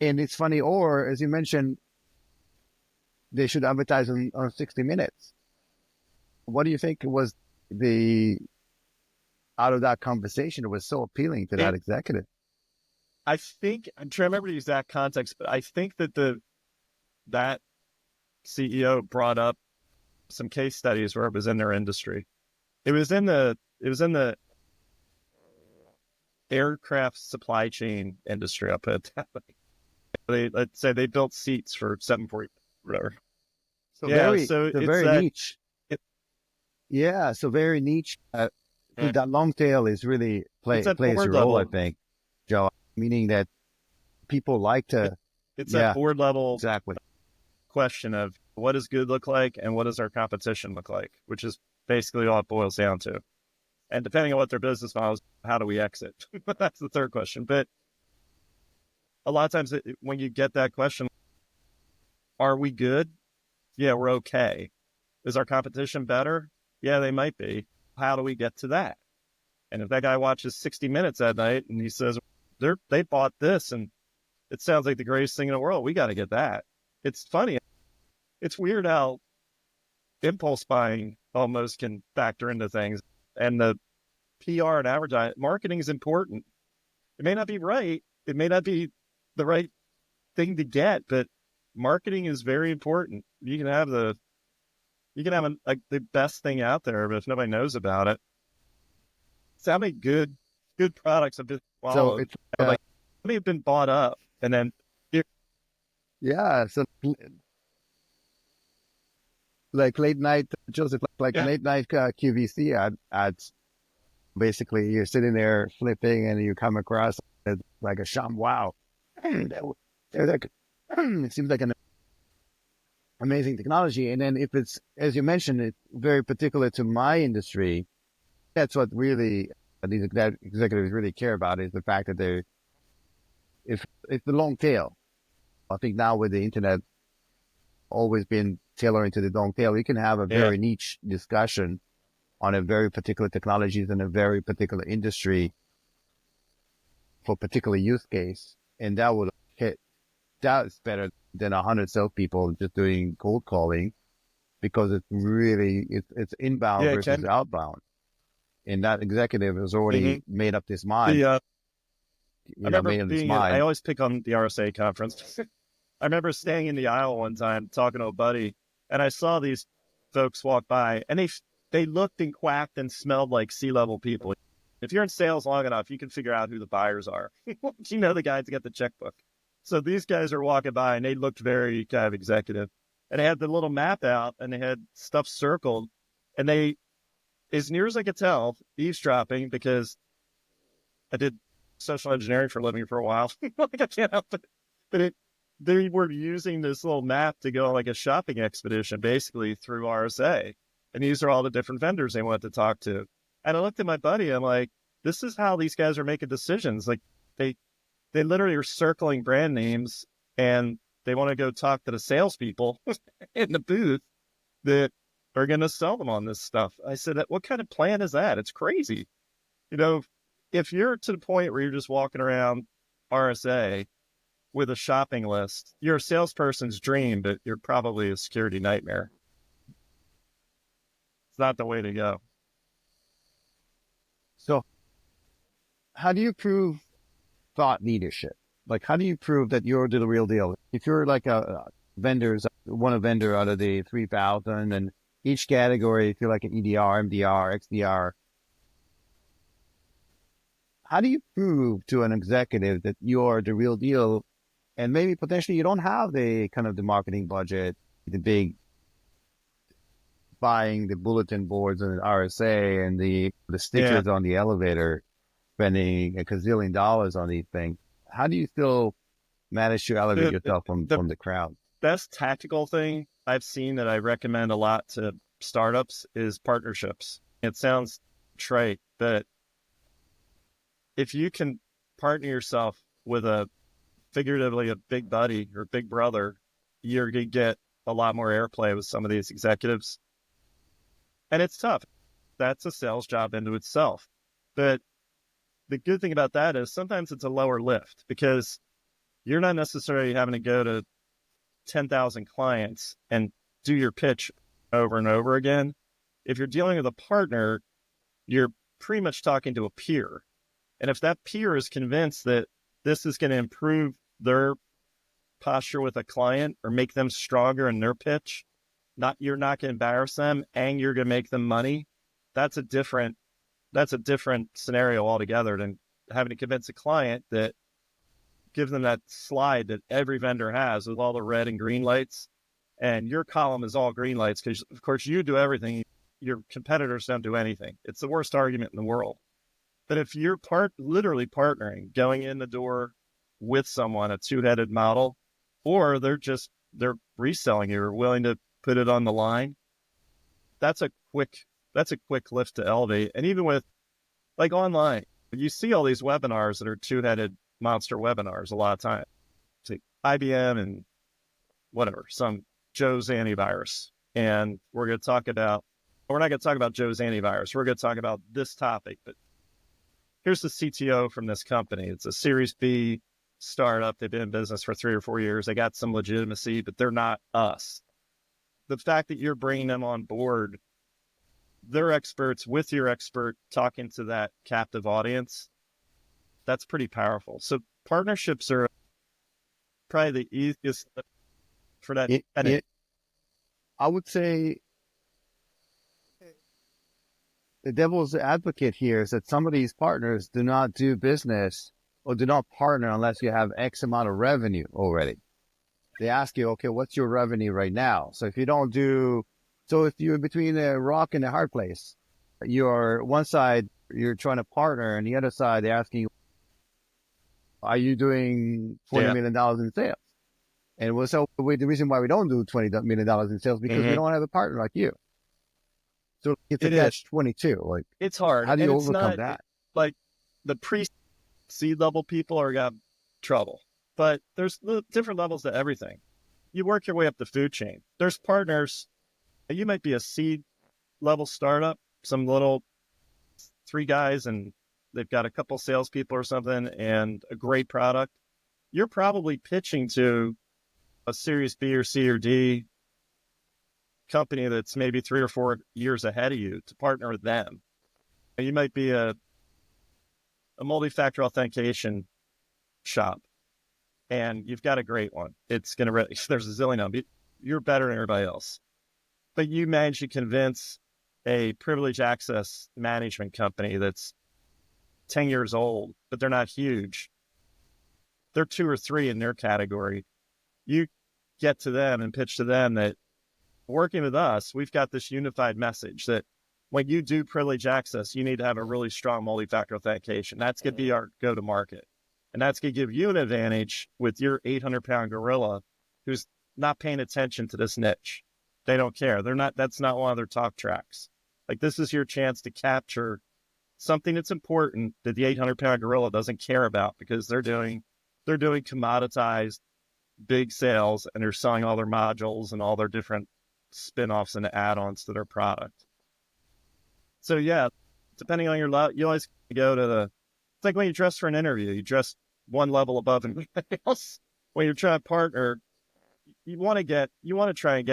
And it's funny, or as you mentioned, they should advertise on 60 Minutes. What do you think was out of that conversation that was so appealing to that executive? I think, I'm trying to remember the exact context, but I think that that CEO brought up some case studies where it was in their industry. It was in the aircraft supply chain industry. I'll put it that way. Let's say they built seats for 740, whatever. So very niche. So very niche. That long tail is really plays a role, I think, Joe. Meaning that people like to. It's that board level exactly question of what does good look like and what does our competition look like, which is basically all it boils down to. And depending on what their business model is, how do we exit? That's the third question. But a lot of times when you get that question, are we good? Yeah, we're okay. Is our competition better? Yeah, they might be. How do we get to that? And if that guy watches 60 Minutes at night and he says, they bought this and it sounds like the greatest thing in the world, we got to get that. It's funny. It's weird how impulse buying almost can factor into things. And the PR and advertising, marketing is important. It may not be right. It may not be the right thing to get, but marketing is very important. You can have the best thing out there, but if nobody knows about it, so how many good products have been swallowed? So it's how many have been bought up and then so like late night, Joseph, late night QVC ads. Basically, you're sitting there flipping and you come across like a sham. Wow, it seems like an amazing technology. And then if it's, as you mentioned, it's very particular to my industry, that's what really these executives really care about, is the fact that it's the long tail. I think now with the internet always been tailoring to the long tail, you can have a very niche discussion on a very particular technologies in a very particular industry for a particular use case. And that would hit, that's better than 100 salespeople just doing cold calling, because it's really, it's inbound versus outbound. And that executive has already made up his mind. I remember I always pick on the RSA conference. I remember staying in the aisle one time talking to a buddy, and I saw these folks walk by, and they looked and quacked and smelled like C-level people. If you're in sales long enough, you can figure out who the buyers are. You know the guys that get the checkbook. So these guys are walking by, and they looked very kind of executive. And they had the little map out, and they had stuff circled. And they, as near as I could tell, eavesdropping, because I did social engineering for a living for a while. Like, I can't help it. But they were using this little map to go on like a shopping expedition, basically through RSA. And these are all the different vendors they wanted to talk to. And I looked at my buddy, I'm like, this is how these guys are making decisions. Like they literally are circling brand names, and they want to go talk to the salespeople in the booth that are going to sell them on this stuff. I said, what kind of plan is that? It's crazy. You know, if you're to the point where you're just walking around RSA with a shopping list. You're a salesperson's dream, but you're probably a security nightmare. It's not the way to go. So how do you prove thought leadership? Like, how do you prove that you're the real deal? If you're like a vendor out of the 3,000, and each category, if you're like an EDR, MDR, XDR, how do you prove to an executive that you're the real deal? And maybe potentially you don't have the kind of the marketing budget, the big buying the bulletin boards and the RSA and the Yeah. stickers on the elevator, spending a gazillion dollars on these things. How do you still manage to elevate The, yourself the from the crowd? best tactical thing I've seen that I recommend a lot to startups is partnerships. It sounds trite, but if you can partner yourself with a figuratively a big buddy or big brother, you're going to get a lot more airplay with some of these executives. And it's tough. That's a sales job into itself. But the good thing about that is sometimes it's a lower lift because you're not necessarily having to go to 10,000 clients and do your pitch over and over again. If you're dealing with a partner, you're pretty much talking to a peer. And if that peer is convinced that this is going to improve their posture with a client or make them stronger in their pitch, you're not going to embarrass them and you're going to make them money. That's a different scenario altogether than having to convince a client that give them that slide that every vendor has with all the red and green lights. And your column is all green lights because, of course, you do everything. Your competitors don't do anything. It's the worst argument in the world. But if you're literally partnering, going in the door with someone, a two-headed model, or they're reselling you or willing to put it on the line, that's a quick lift to elevate. And even with like online, you see all these webinars that are two-headed monster webinars a lot of time. See IBM and whatever, some Joe's antivirus. And we're not going to talk about Joe's antivirus. We're going to talk about this topic, but here's the CTO from this company. It's a Series B startup. They've been in business for 3 or 4 years. They got some legitimacy, but they're not us. The fact that you're bringing them on board, they're experts with your expert talking to that captive audience, that's pretty powerful. So partnerships are probably the easiest for that. I would say the devil's advocate here is that some of these partners do not do business or do not partner unless you have X amount of revenue already. They ask you, okay, what's your revenue right now? So if you're between a rock and a hard place, you're one side, you're trying to partner, and the other side, they're asking you, are you doing $40 million in sales? And the reason why we don't do $20 million in sales because we don't have a partner like you. So it's a catch-22. Like, it's hard. How do you and overcome that? Like the pre-seed level people are got trouble, but there's different levels to everything. You work your way up the food chain. There's partners. You might be a seed level startup, some little 3 guys, and they've got a couple salespeople or something and a great product. You're probably pitching to a Series B or C or D company that's maybe 3 or 4 years ahead of you to partner with them. You might be a multi-factor authentication shop, and you've got a great one. It's going to, there's a zillion of them. You're better than everybody else. But you manage to convince a privileged access management company that's 10 years old, but they're not huge. They're 2 or 3 in their category. You get to them and pitch to them that working with us, we've got this unified message that when you do privileged access, you need to have a really strong multi-factor authentication. That's going to be our go-to-market. And that's going to give you an advantage with your 800-pound gorilla who's not paying attention to this niche. They don't care. That's not one of their talk tracks. Like, this is your chance to capture something that's important that the 800-pound gorilla doesn't care about because they're doing commoditized big sales and they're selling all their modules and all their different spin-offs and add-ons to their product. So yeah, depending on your level, you always go to it's like when you dress for an interview, you dress one level above everybody else, when you're trying to partner, you want to try and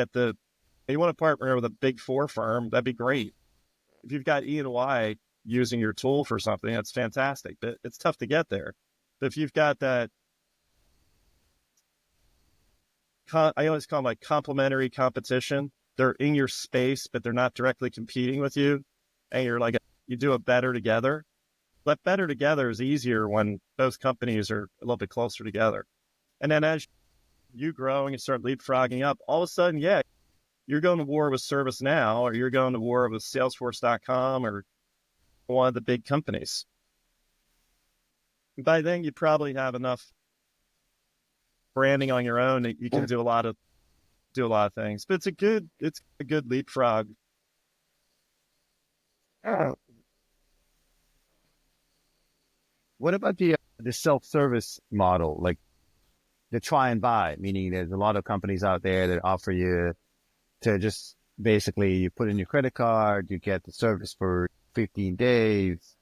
you want to partner with a big four firm. That'd be great. If you've got E&Y using your tool for something, that's fantastic. But it's tough to get there. But if you've got that, I always call them like complementary competition. They're in your space, but they're not directly competing with you. And you're like, you do it better together. But better together is easier when both companies are a little bit closer together. And then as you grow and you start leapfrogging up, all of a sudden, yeah, you're going to war with ServiceNow, or you're going to war with Salesforce.com, or one of the big companies. By then, you probably have enough branding on your own that you can do a lot of things. But it's a good leapfrog. What about the self-service model, like the try and buy? Meaning, there's a lot of companies out there that offer you to just basically you put in your credit card, you get the service for 15 days,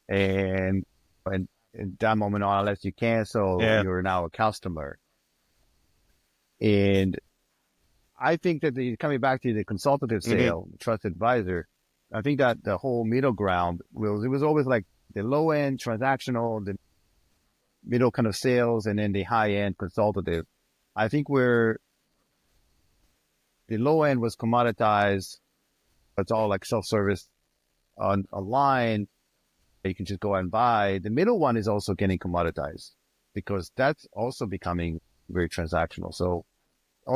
and at that moment on, unless you cancel, you're now a customer. And I think that coming back to the consultative sale, trusted advisor, I think that the whole middle ground it was always like the low end transactional, the middle kind of sales, and then the high end consultative. I think the low end was commoditized. It's all like self-service online. You can just go and buy. The middle one is also getting commoditized because that's also becoming very transactional. So the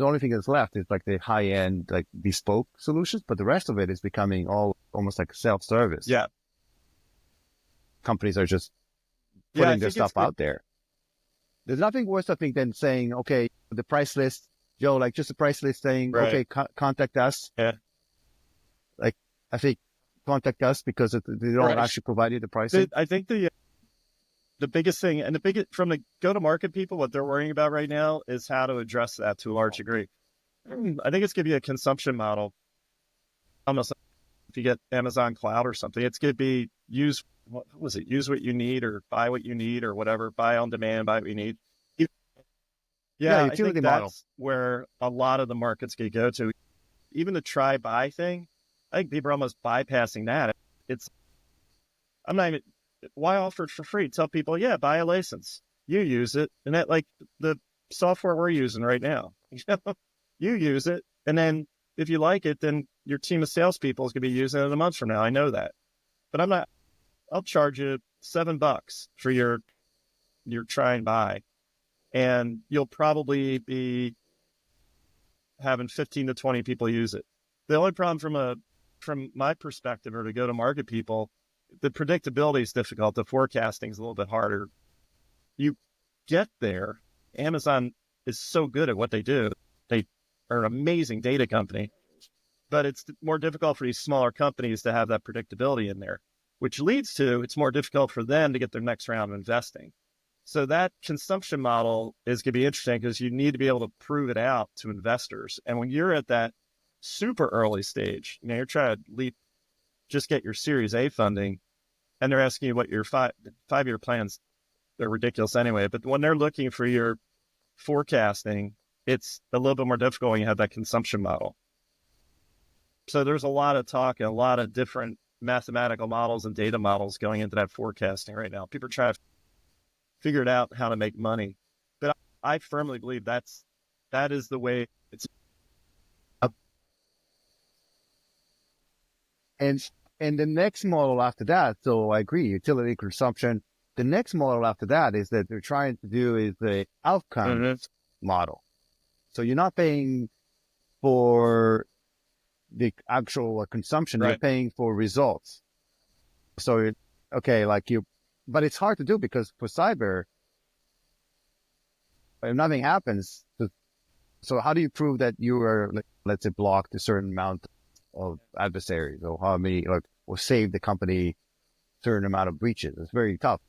only thing that's left is like the high end, like bespoke solutions, but the rest of it is becoming almost like self-service. Yeah. Companies are just putting their stuff out there. There's nothing worse, I think, than saying, okay, the price list, Joe, like just a price list saying, okay, contact us. Yeah. Like, I think contact us because they don't actually provide you the pricing. I think the biggest thing, and from the go-to-market people, what they're worrying about right now is how to address that to a large degree. I think it's going to be a consumption model. Almost if you get Amazon Cloud or something, it's going to be use what you need, or buy what you need, or whatever, buy on demand, buy what you need. I think that's where a lot of the market's going to go to. Even the try buy thing, I think people are almost bypassing that. Why offer it for free? Tell people, buy a license. You use it. And that, like the software we're using right now, you use it. And then if you like it, then your team of salespeople is going to be using it a month from now. I know that. But I'll charge you $7 for your try and buy. And you'll probably be having 15 to 20 people use it. The only problem from my perspective, or to go to market people, the predictability is difficult. The forecasting is a little bit harder. You get there. Amazon is so good at what they do. They are an amazing data company, but it's more difficult for these smaller companies to have that predictability in there, which leads to it's more difficult for them to get their next round of investing. So that consumption model is going to be interesting because you need to be able to prove it out to investors. And when you're at that super early stage, you're trying to just get your Series A funding, and they're asking you what your five-year plans, they're ridiculous anyway. But when they're looking for your forecasting, it's a little bit more difficult when you have that consumption model. So there's a lot of talk and a lot of different mathematical models and data models going into that forecasting right now. People are trying to figure out how to make money. But I firmly believe that is the way it's. And the next model after that, so I agree, utility consumption. The next model after that is that they're trying to do is the outcome model. So you're not paying for the actual consumption, you're paying for results. So, but it's hard to do because for cyber, if nothing happens, so how do you prove that you are, let's say, blocked a certain amount of adversaries, or how many, or save the company a certain amount of breaches? It's very tough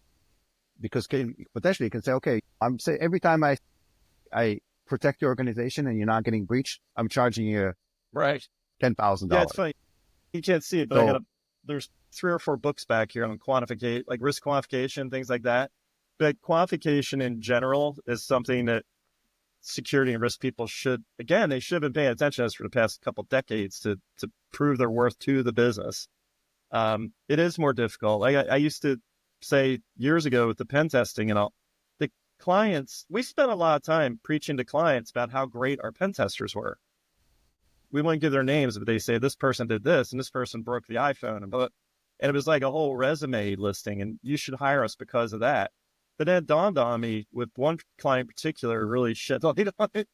because potentially you can say, okay, every time I protect your organization and you're not getting breached, I'm charging you $10,000. Yeah, it's funny. You can't see it, but there's 3 or 4 books back here on risk quantification, things like that. But quantification in general is something that security and risk people should, again, they should have been paying attention to this for the past couple of decades to prove their worth to the business. It is more difficult. I used to say years ago with the pen testing and all, the clients, we spent a lot of time preaching to clients about how great our pen testers were. We wouldn't give their names, but they say this person did this and this person broke the iPhone and it was like a whole resume listing, and you should hire us because of that. But then it dawned on me with one client in particular, really shit on it.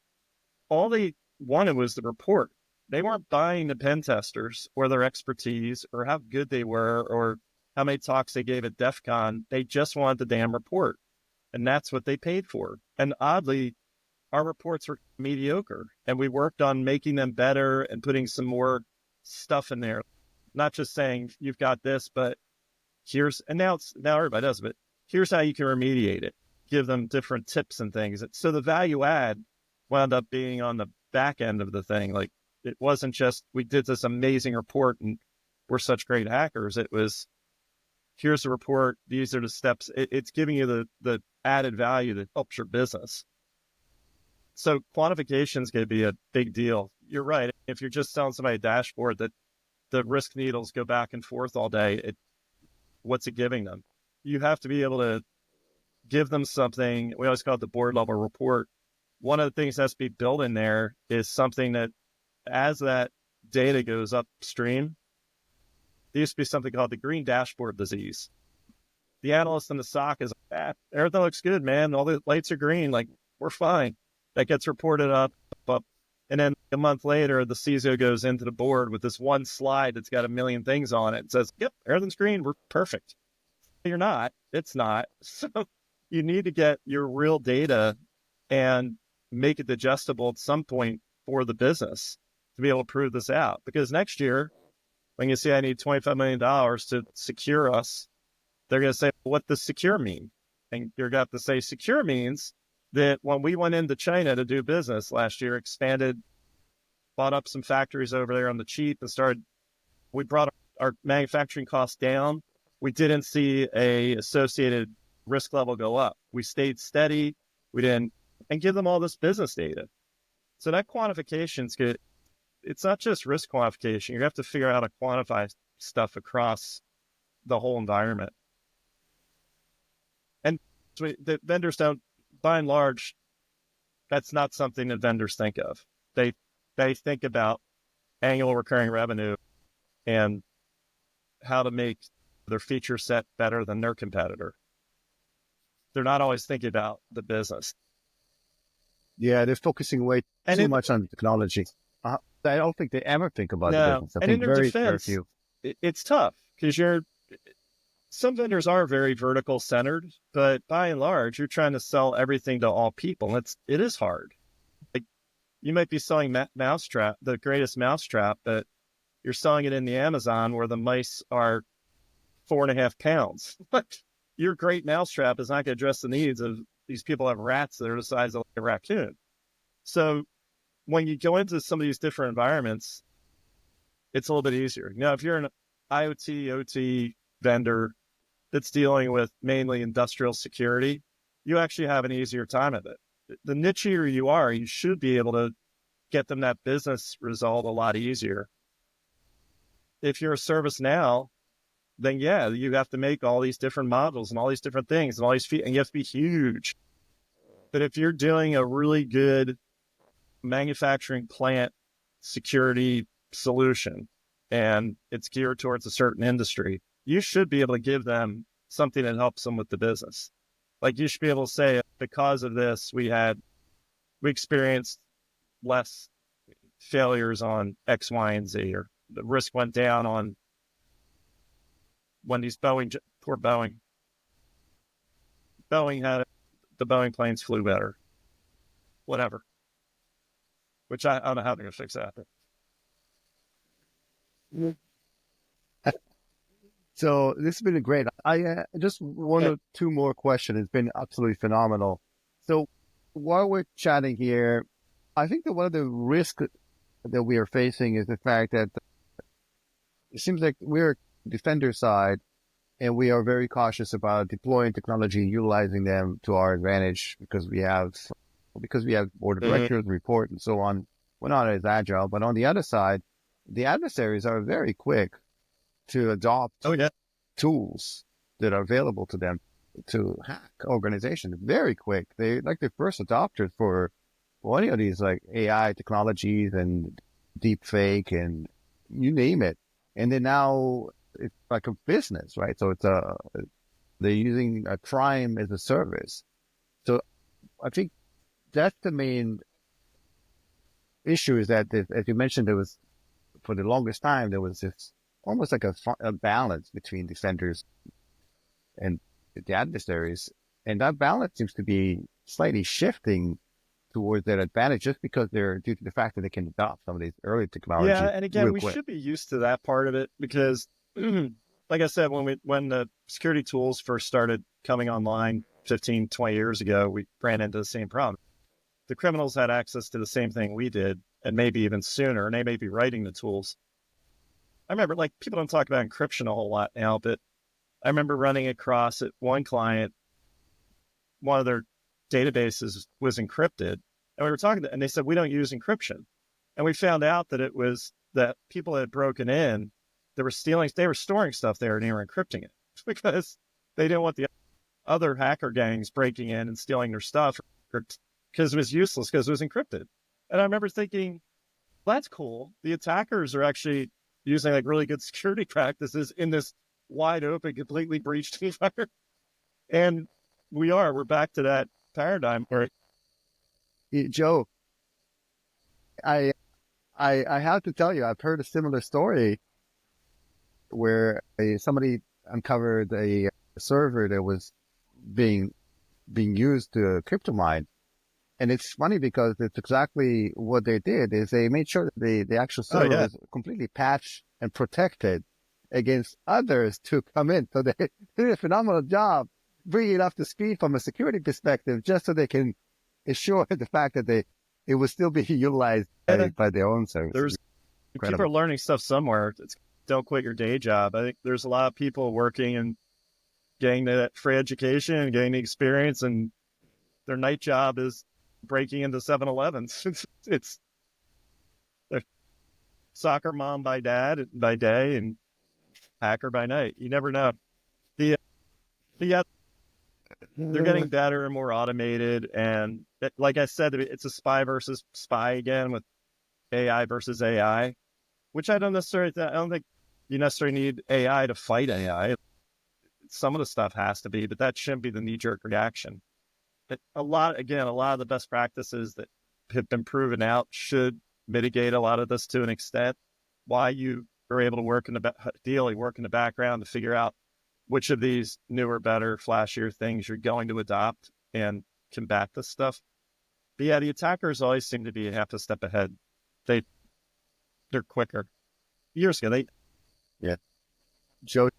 All they wanted was the report. They weren't buying the pen testers or their expertise or how good they were or how many talks they gave at DEF CON. They just wanted the damn report. And that's what they paid for. And oddly, our reports were mediocre. And we worked on making them better and putting some more stuff in there. Not just saying you've got this, but now everybody does, but here's how you can remediate it. Give them different tips and things. So the value add wound up being on the back end of the thing. Like, it wasn't just, we did this amazing report and we're such great hackers. It was, here's the report. These are the steps. It's giving you the added value that helps your business. So quantification is going to be a big deal. You're right. If you're just selling somebody a dashboard that the risk needles go back and forth all day, what's it giving them? You have to be able to give them something. We always call it the board level report. One of the things that's be built in there is something that as that data goes upstream, there used to be something called the green dashboard disease. The analyst in the SOC is like, everything looks good, man. All the lights are green. Like, we're fine. That gets reported up. And then a month later, the CISO goes into the board with this one slide that's got a million things on it and says, yep, everything's green. We're perfect. You're not. It's not. So you need to get your real data and make it digestible at some point for the business to be able to prove this out. Because next year, when you say I need $25 million to secure us, they're going to say, what does secure mean? And you're going to have to say secure means that when we went into China to do business last year, bought up some factories over there on the cheap and we brought our manufacturing costs down. We didn't see a associated risk level go up. We stayed steady. And give them all this business data. So that quantification is good. It's not just risk quantification. You have to figure out how to quantify stuff across the whole environment. And so the vendors don't, by and large, that's not something that vendors think of. They think about annual recurring revenue and how to make their feature set better than their competitor. They're not always thinking about the business. Yeah, they're focusing way too much on technology. I don't think they ever think about the business. I think in their defense, very few. It's tough because some vendors are very vertical centered, but by and large, you're trying to sell everything to all people. It is hard. Like, you might be selling mousetrap, the greatest mousetrap, but you're selling it in the Amazon where the mice are 4.5 pounds. But your great mousetrap is not going to address the needs of these people have rats that are the size of a raccoon. So when you go into some of these different environments, it's a little bit easier. Now, if you're an IoT, OT vendor that's dealing with mainly industrial security, you actually have an easier time of it. The nichier you are, you should be able to get them that business result a lot easier. If you're a ServiceNow, then yeah, you have to make all these different models and all these different things and all these and you have to be huge. But if you're doing a really good manufacturing plant security solution and it's geared towards a certain industry, you should be able to give them something that helps them with the business. Like, you should be able to say, because of this, we experienced less failures on X, Y, and Z, or the risk went down on when these poor Boeing had the Boeing planes flew better, whatever. Which I don't know how they're going to fix that. So this has been great. I just one or two more questions. It's been absolutely phenomenal. So while we're chatting here, I think that one of the risks that we are facing is the fact that it seems like we're defender side, And we are very cautious about deploying technology, utilizing them to our advantage because we have board of Mhm. directors report and so on. We're not as agile, but on the other side, the adversaries are very quick to adopt Oh yeah. tools that are available to them to hack organizations. Very quick. They like the first adopters for any of these like AI technologies and deep fake and you name it. And then now it's like a business, right? So they're using a crime as a service. So I think that's the main issue is that, as you mentioned, there was, for the longest time, there was this almost like a balance between defenders and the adversaries. And that balance seems to be slightly shifting towards their advantage just because due to the fact that they can adopt some of these early Yeah, technologies and again, real we quick. should be used to that part of it because, like I said, when the security tools first started coming online 15, 20 years ago, we ran into the same problem. The criminals had access to the same thing we did, and maybe even sooner, and they may be writing the tools. I remember, like, people don't talk about encryption a whole lot now, but I remember running across at one client, one of their databases was encrypted, and we were talking, and they said, we don't use encryption. And we found out that it was that people had broken in, they were storing stuff there and they were encrypting it because they didn't want the other hacker gangs breaking in and stealing their stuff because it was useless because it was encrypted. And I remember thinking, well, that's cool. The attackers are actually using like really good security practices in this wide open, completely breached environment. And we're back to that paradigm where, Joe, I, I have to tell you, I've heard a similar story where somebody uncovered a server that was being used to crypto mine. And it's funny because it's exactly what they did is they made sure that the actual oh server yeah, was completely patched and protected against others to come in. So they did a phenomenal job bringing it up to speed from a security perspective, just so they can ensure the fact that it will still be utilized yeah, by their own services. there's people are Incredible. learning stuff somewhere. Don't quit your day job. I think there's a lot of people working and getting that free education and getting the experience, and their night job is breaking into 7-Elevens. It's their soccer mom by day and hacker by night. You never know. The yeah, they're getting better and more automated, and like I said, it's a spy versus spy again with AI versus AI, which I don't think you necessarily need AI to fight AI. Some of the stuff has to be, but that shouldn't be the knee jerk reaction. But a lot of the best practices that have been proven out should mitigate a lot of this to an extent. Why you are able to work in the background to figure out which of these newer, better, flashier things you're going to adopt and combat this stuff. But yeah, the attackers always seem to be half a step ahead. They they're quicker. Years ago, they Yeah. Joe,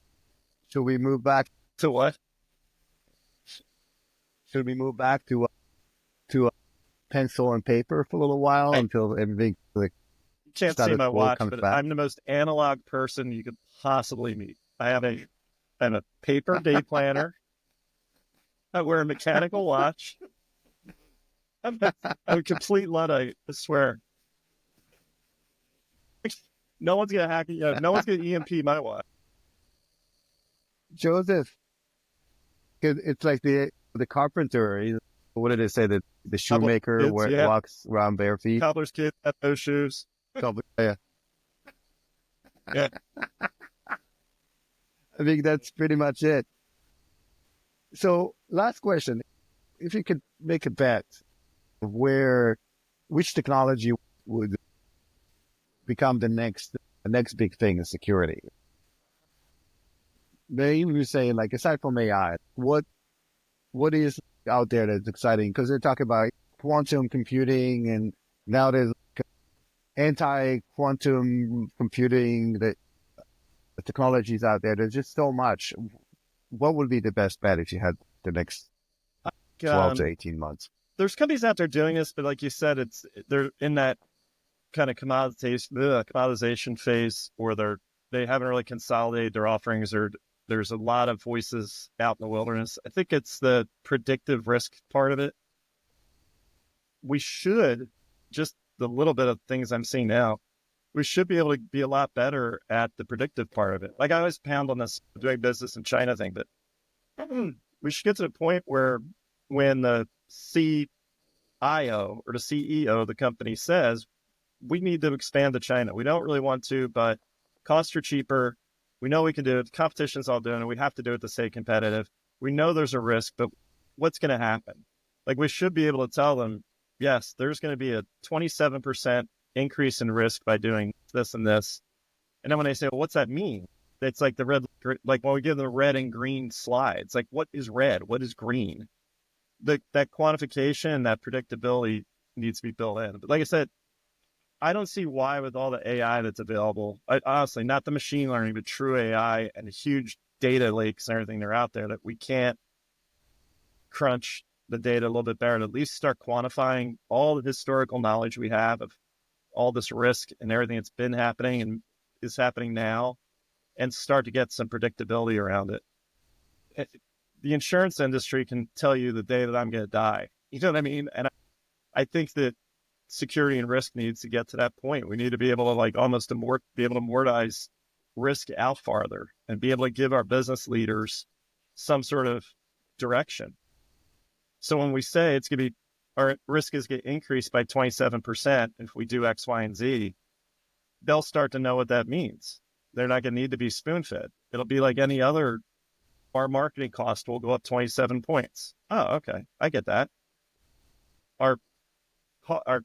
should we move back? to what? Should we move back to pencil and paper for a little while I until everything like can't see status my quo watch, comes but back? I'm the most analog person you could possibly meet. I have a paper day planner. I wear a mechanical watch. I'm a complete Luddite, I swear. No one's gonna hack it. Yeah, no one's gonna EMP my watch. Joseph, it's like the carpenter. What did they say? That the Cobbler shoemaker kids, yeah. walks around bare feet. Cobbler's kids have no shoes. Yeah, Yeah. I think that's pretty much it. So, last question: if you could make a bet of which technology would become the next big thing in security, maybe you say like aside from AI, what is out there that's exciting? Because they're talking about quantum computing, and now there's anti-quantum computing. The technologies out there. There's just so much. What would be the best bet if you had the next 12 to Um, 18 months? there's companies out there doing this, but like you said, they're in that kind of commoditization phase where they haven't really consolidated their offerings or There's a lot of voices out in the wilderness. I think it's the predictive risk part of it. We should, just the little bit of things I'm seeing now, we should be able to be a lot better at the predictive part of it. Like I always pound on this doing business in China thing, but we should get to the point where when the CIO or the CEO of the company says, we need to expand to China. We don't really want to, but costs are cheaper. We know we can do it. The competition's all doing it. We have to do it to stay competitive. We know there's a risk, but what's going to happen? Like we should be able to tell them, yes, there's going to be a 27% increase in risk by doing this and this. And then when they say, well, what's that mean? It's like the red, like when we give them the red and green slides, like what is red? What is green? That quantification, that predictability needs to be built in. But like I said, I don't see why with all the AI that's available, honestly, not the machine learning, but true AI and the huge data lakes and everything that are out there, that we can't crunch the data a little bit better to at least start quantifying all the historical knowledge we have of all this risk and everything that's been happening and is happening now, and start to get some predictability around it. The insurance industry can tell you the day that I'm going to die. You know what I mean? And I think that security and risk needs to get to that point. We need to be able to like almost be able to amortize risk out farther and be able to give our business leaders some sort of direction. So when we say it's going to be, our risk is going to increase by 27% if we do X, Y, and Z, they'll start to know what that means. They're not going to need to be spoon-fed. It'll be like any other, our marketing cost will go up 27 points. Oh, okay. I get that. Our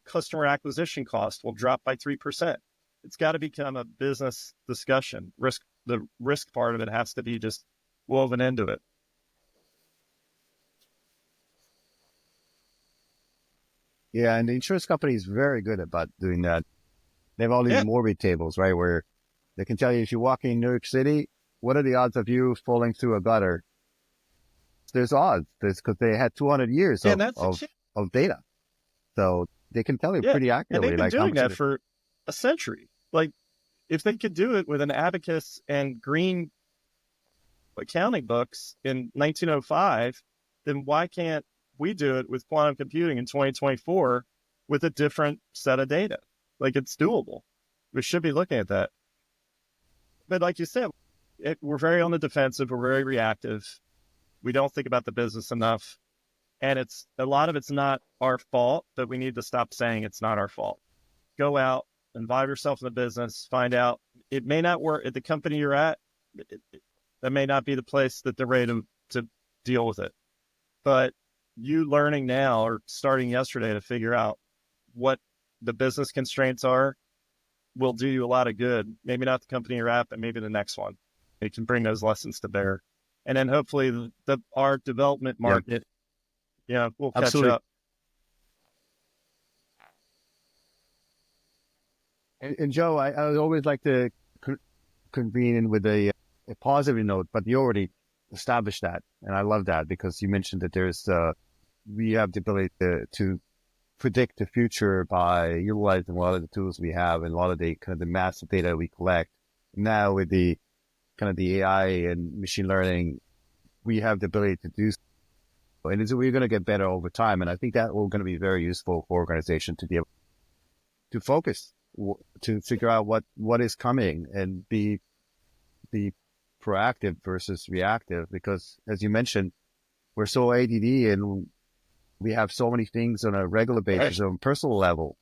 customer acquisition cost will drop by 3%. It's got to become a business discussion. The risk part of it has to be just woven into it. Yeah, and the insurance company is very good about doing that. They have all these morbid tables, right, where they can tell you if you walk in New York City, what are the odds of you falling through a gutter? There's odds. There's because they had 200 years of data. So they can tell you pretty accurately. And they've been doing that for a century. Like, if they could do it with an abacus and green accounting books in 1905, then why can't we do it with quantum computing in 2024 with a different set of data? Like, it's doable. We should be looking at that. But like you said, we're very on the defensive. We're very reactive. We don't think about the business enough. And a lot of it's not our fault, but we need to stop saying it's not our fault. Go out, involve yourself in the business, find out. It may not work at the company you're at. That may not be the place that they're ready to deal with it. But you learning now or starting yesterday to figure out what the business constraints are will do you a lot of good. Maybe not the company you're at, but maybe the next one. It can bring those lessons to bear. And then hopefully our development market, we'll catch up. And Joe, I always like to convene in with a positive note, but you already established that. And I love that because you mentioned that we have the ability to predict the future by utilizing a lot of the tools we have and a lot of the kind of the massive data we collect. Now with the kind of the AI and machine learning, we have the ability to do so. And we're going to get better over time. And I think that will going to be very useful for organizations to be able to focus, to figure out what is coming and be proactive versus reactive. Because as you mentioned, we're so ADD and we have so many things on a regular basis on a personal level.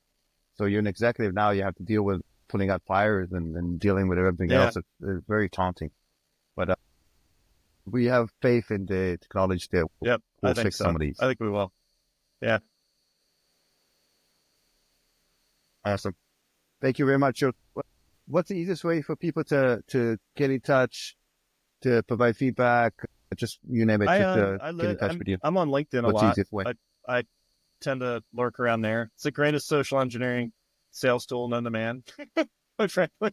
So you're an executive now, you have to deal with putting out fires and dealing with everything else. It's very taunting. But we have faith in the technology that will fix some of these. I think we will. Yeah. Awesome. Thank you very much, Joe. What's the easiest way for people to get in touch, to provide feedback? Just you name it, get in touch with you. I'm on LinkedIn a lot. What's the easiest way? I tend to lurk around there. It's the greatest social engineering sales tool known to man, quite frankly.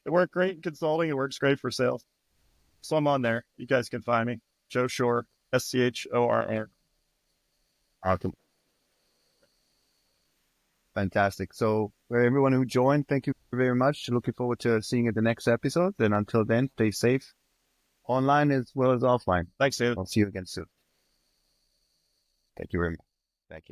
It worked great in consulting. It works great for sales. So I'm on there. You guys can find me. Joe Schorr, SCHORR. Awesome. Fantastic. So For everyone who joined, thank you very much. Looking forward to seeing you at the next episode. And until then, stay safe online as well as offline. Thanks, dude. I'll see you again soon. Thank you very much.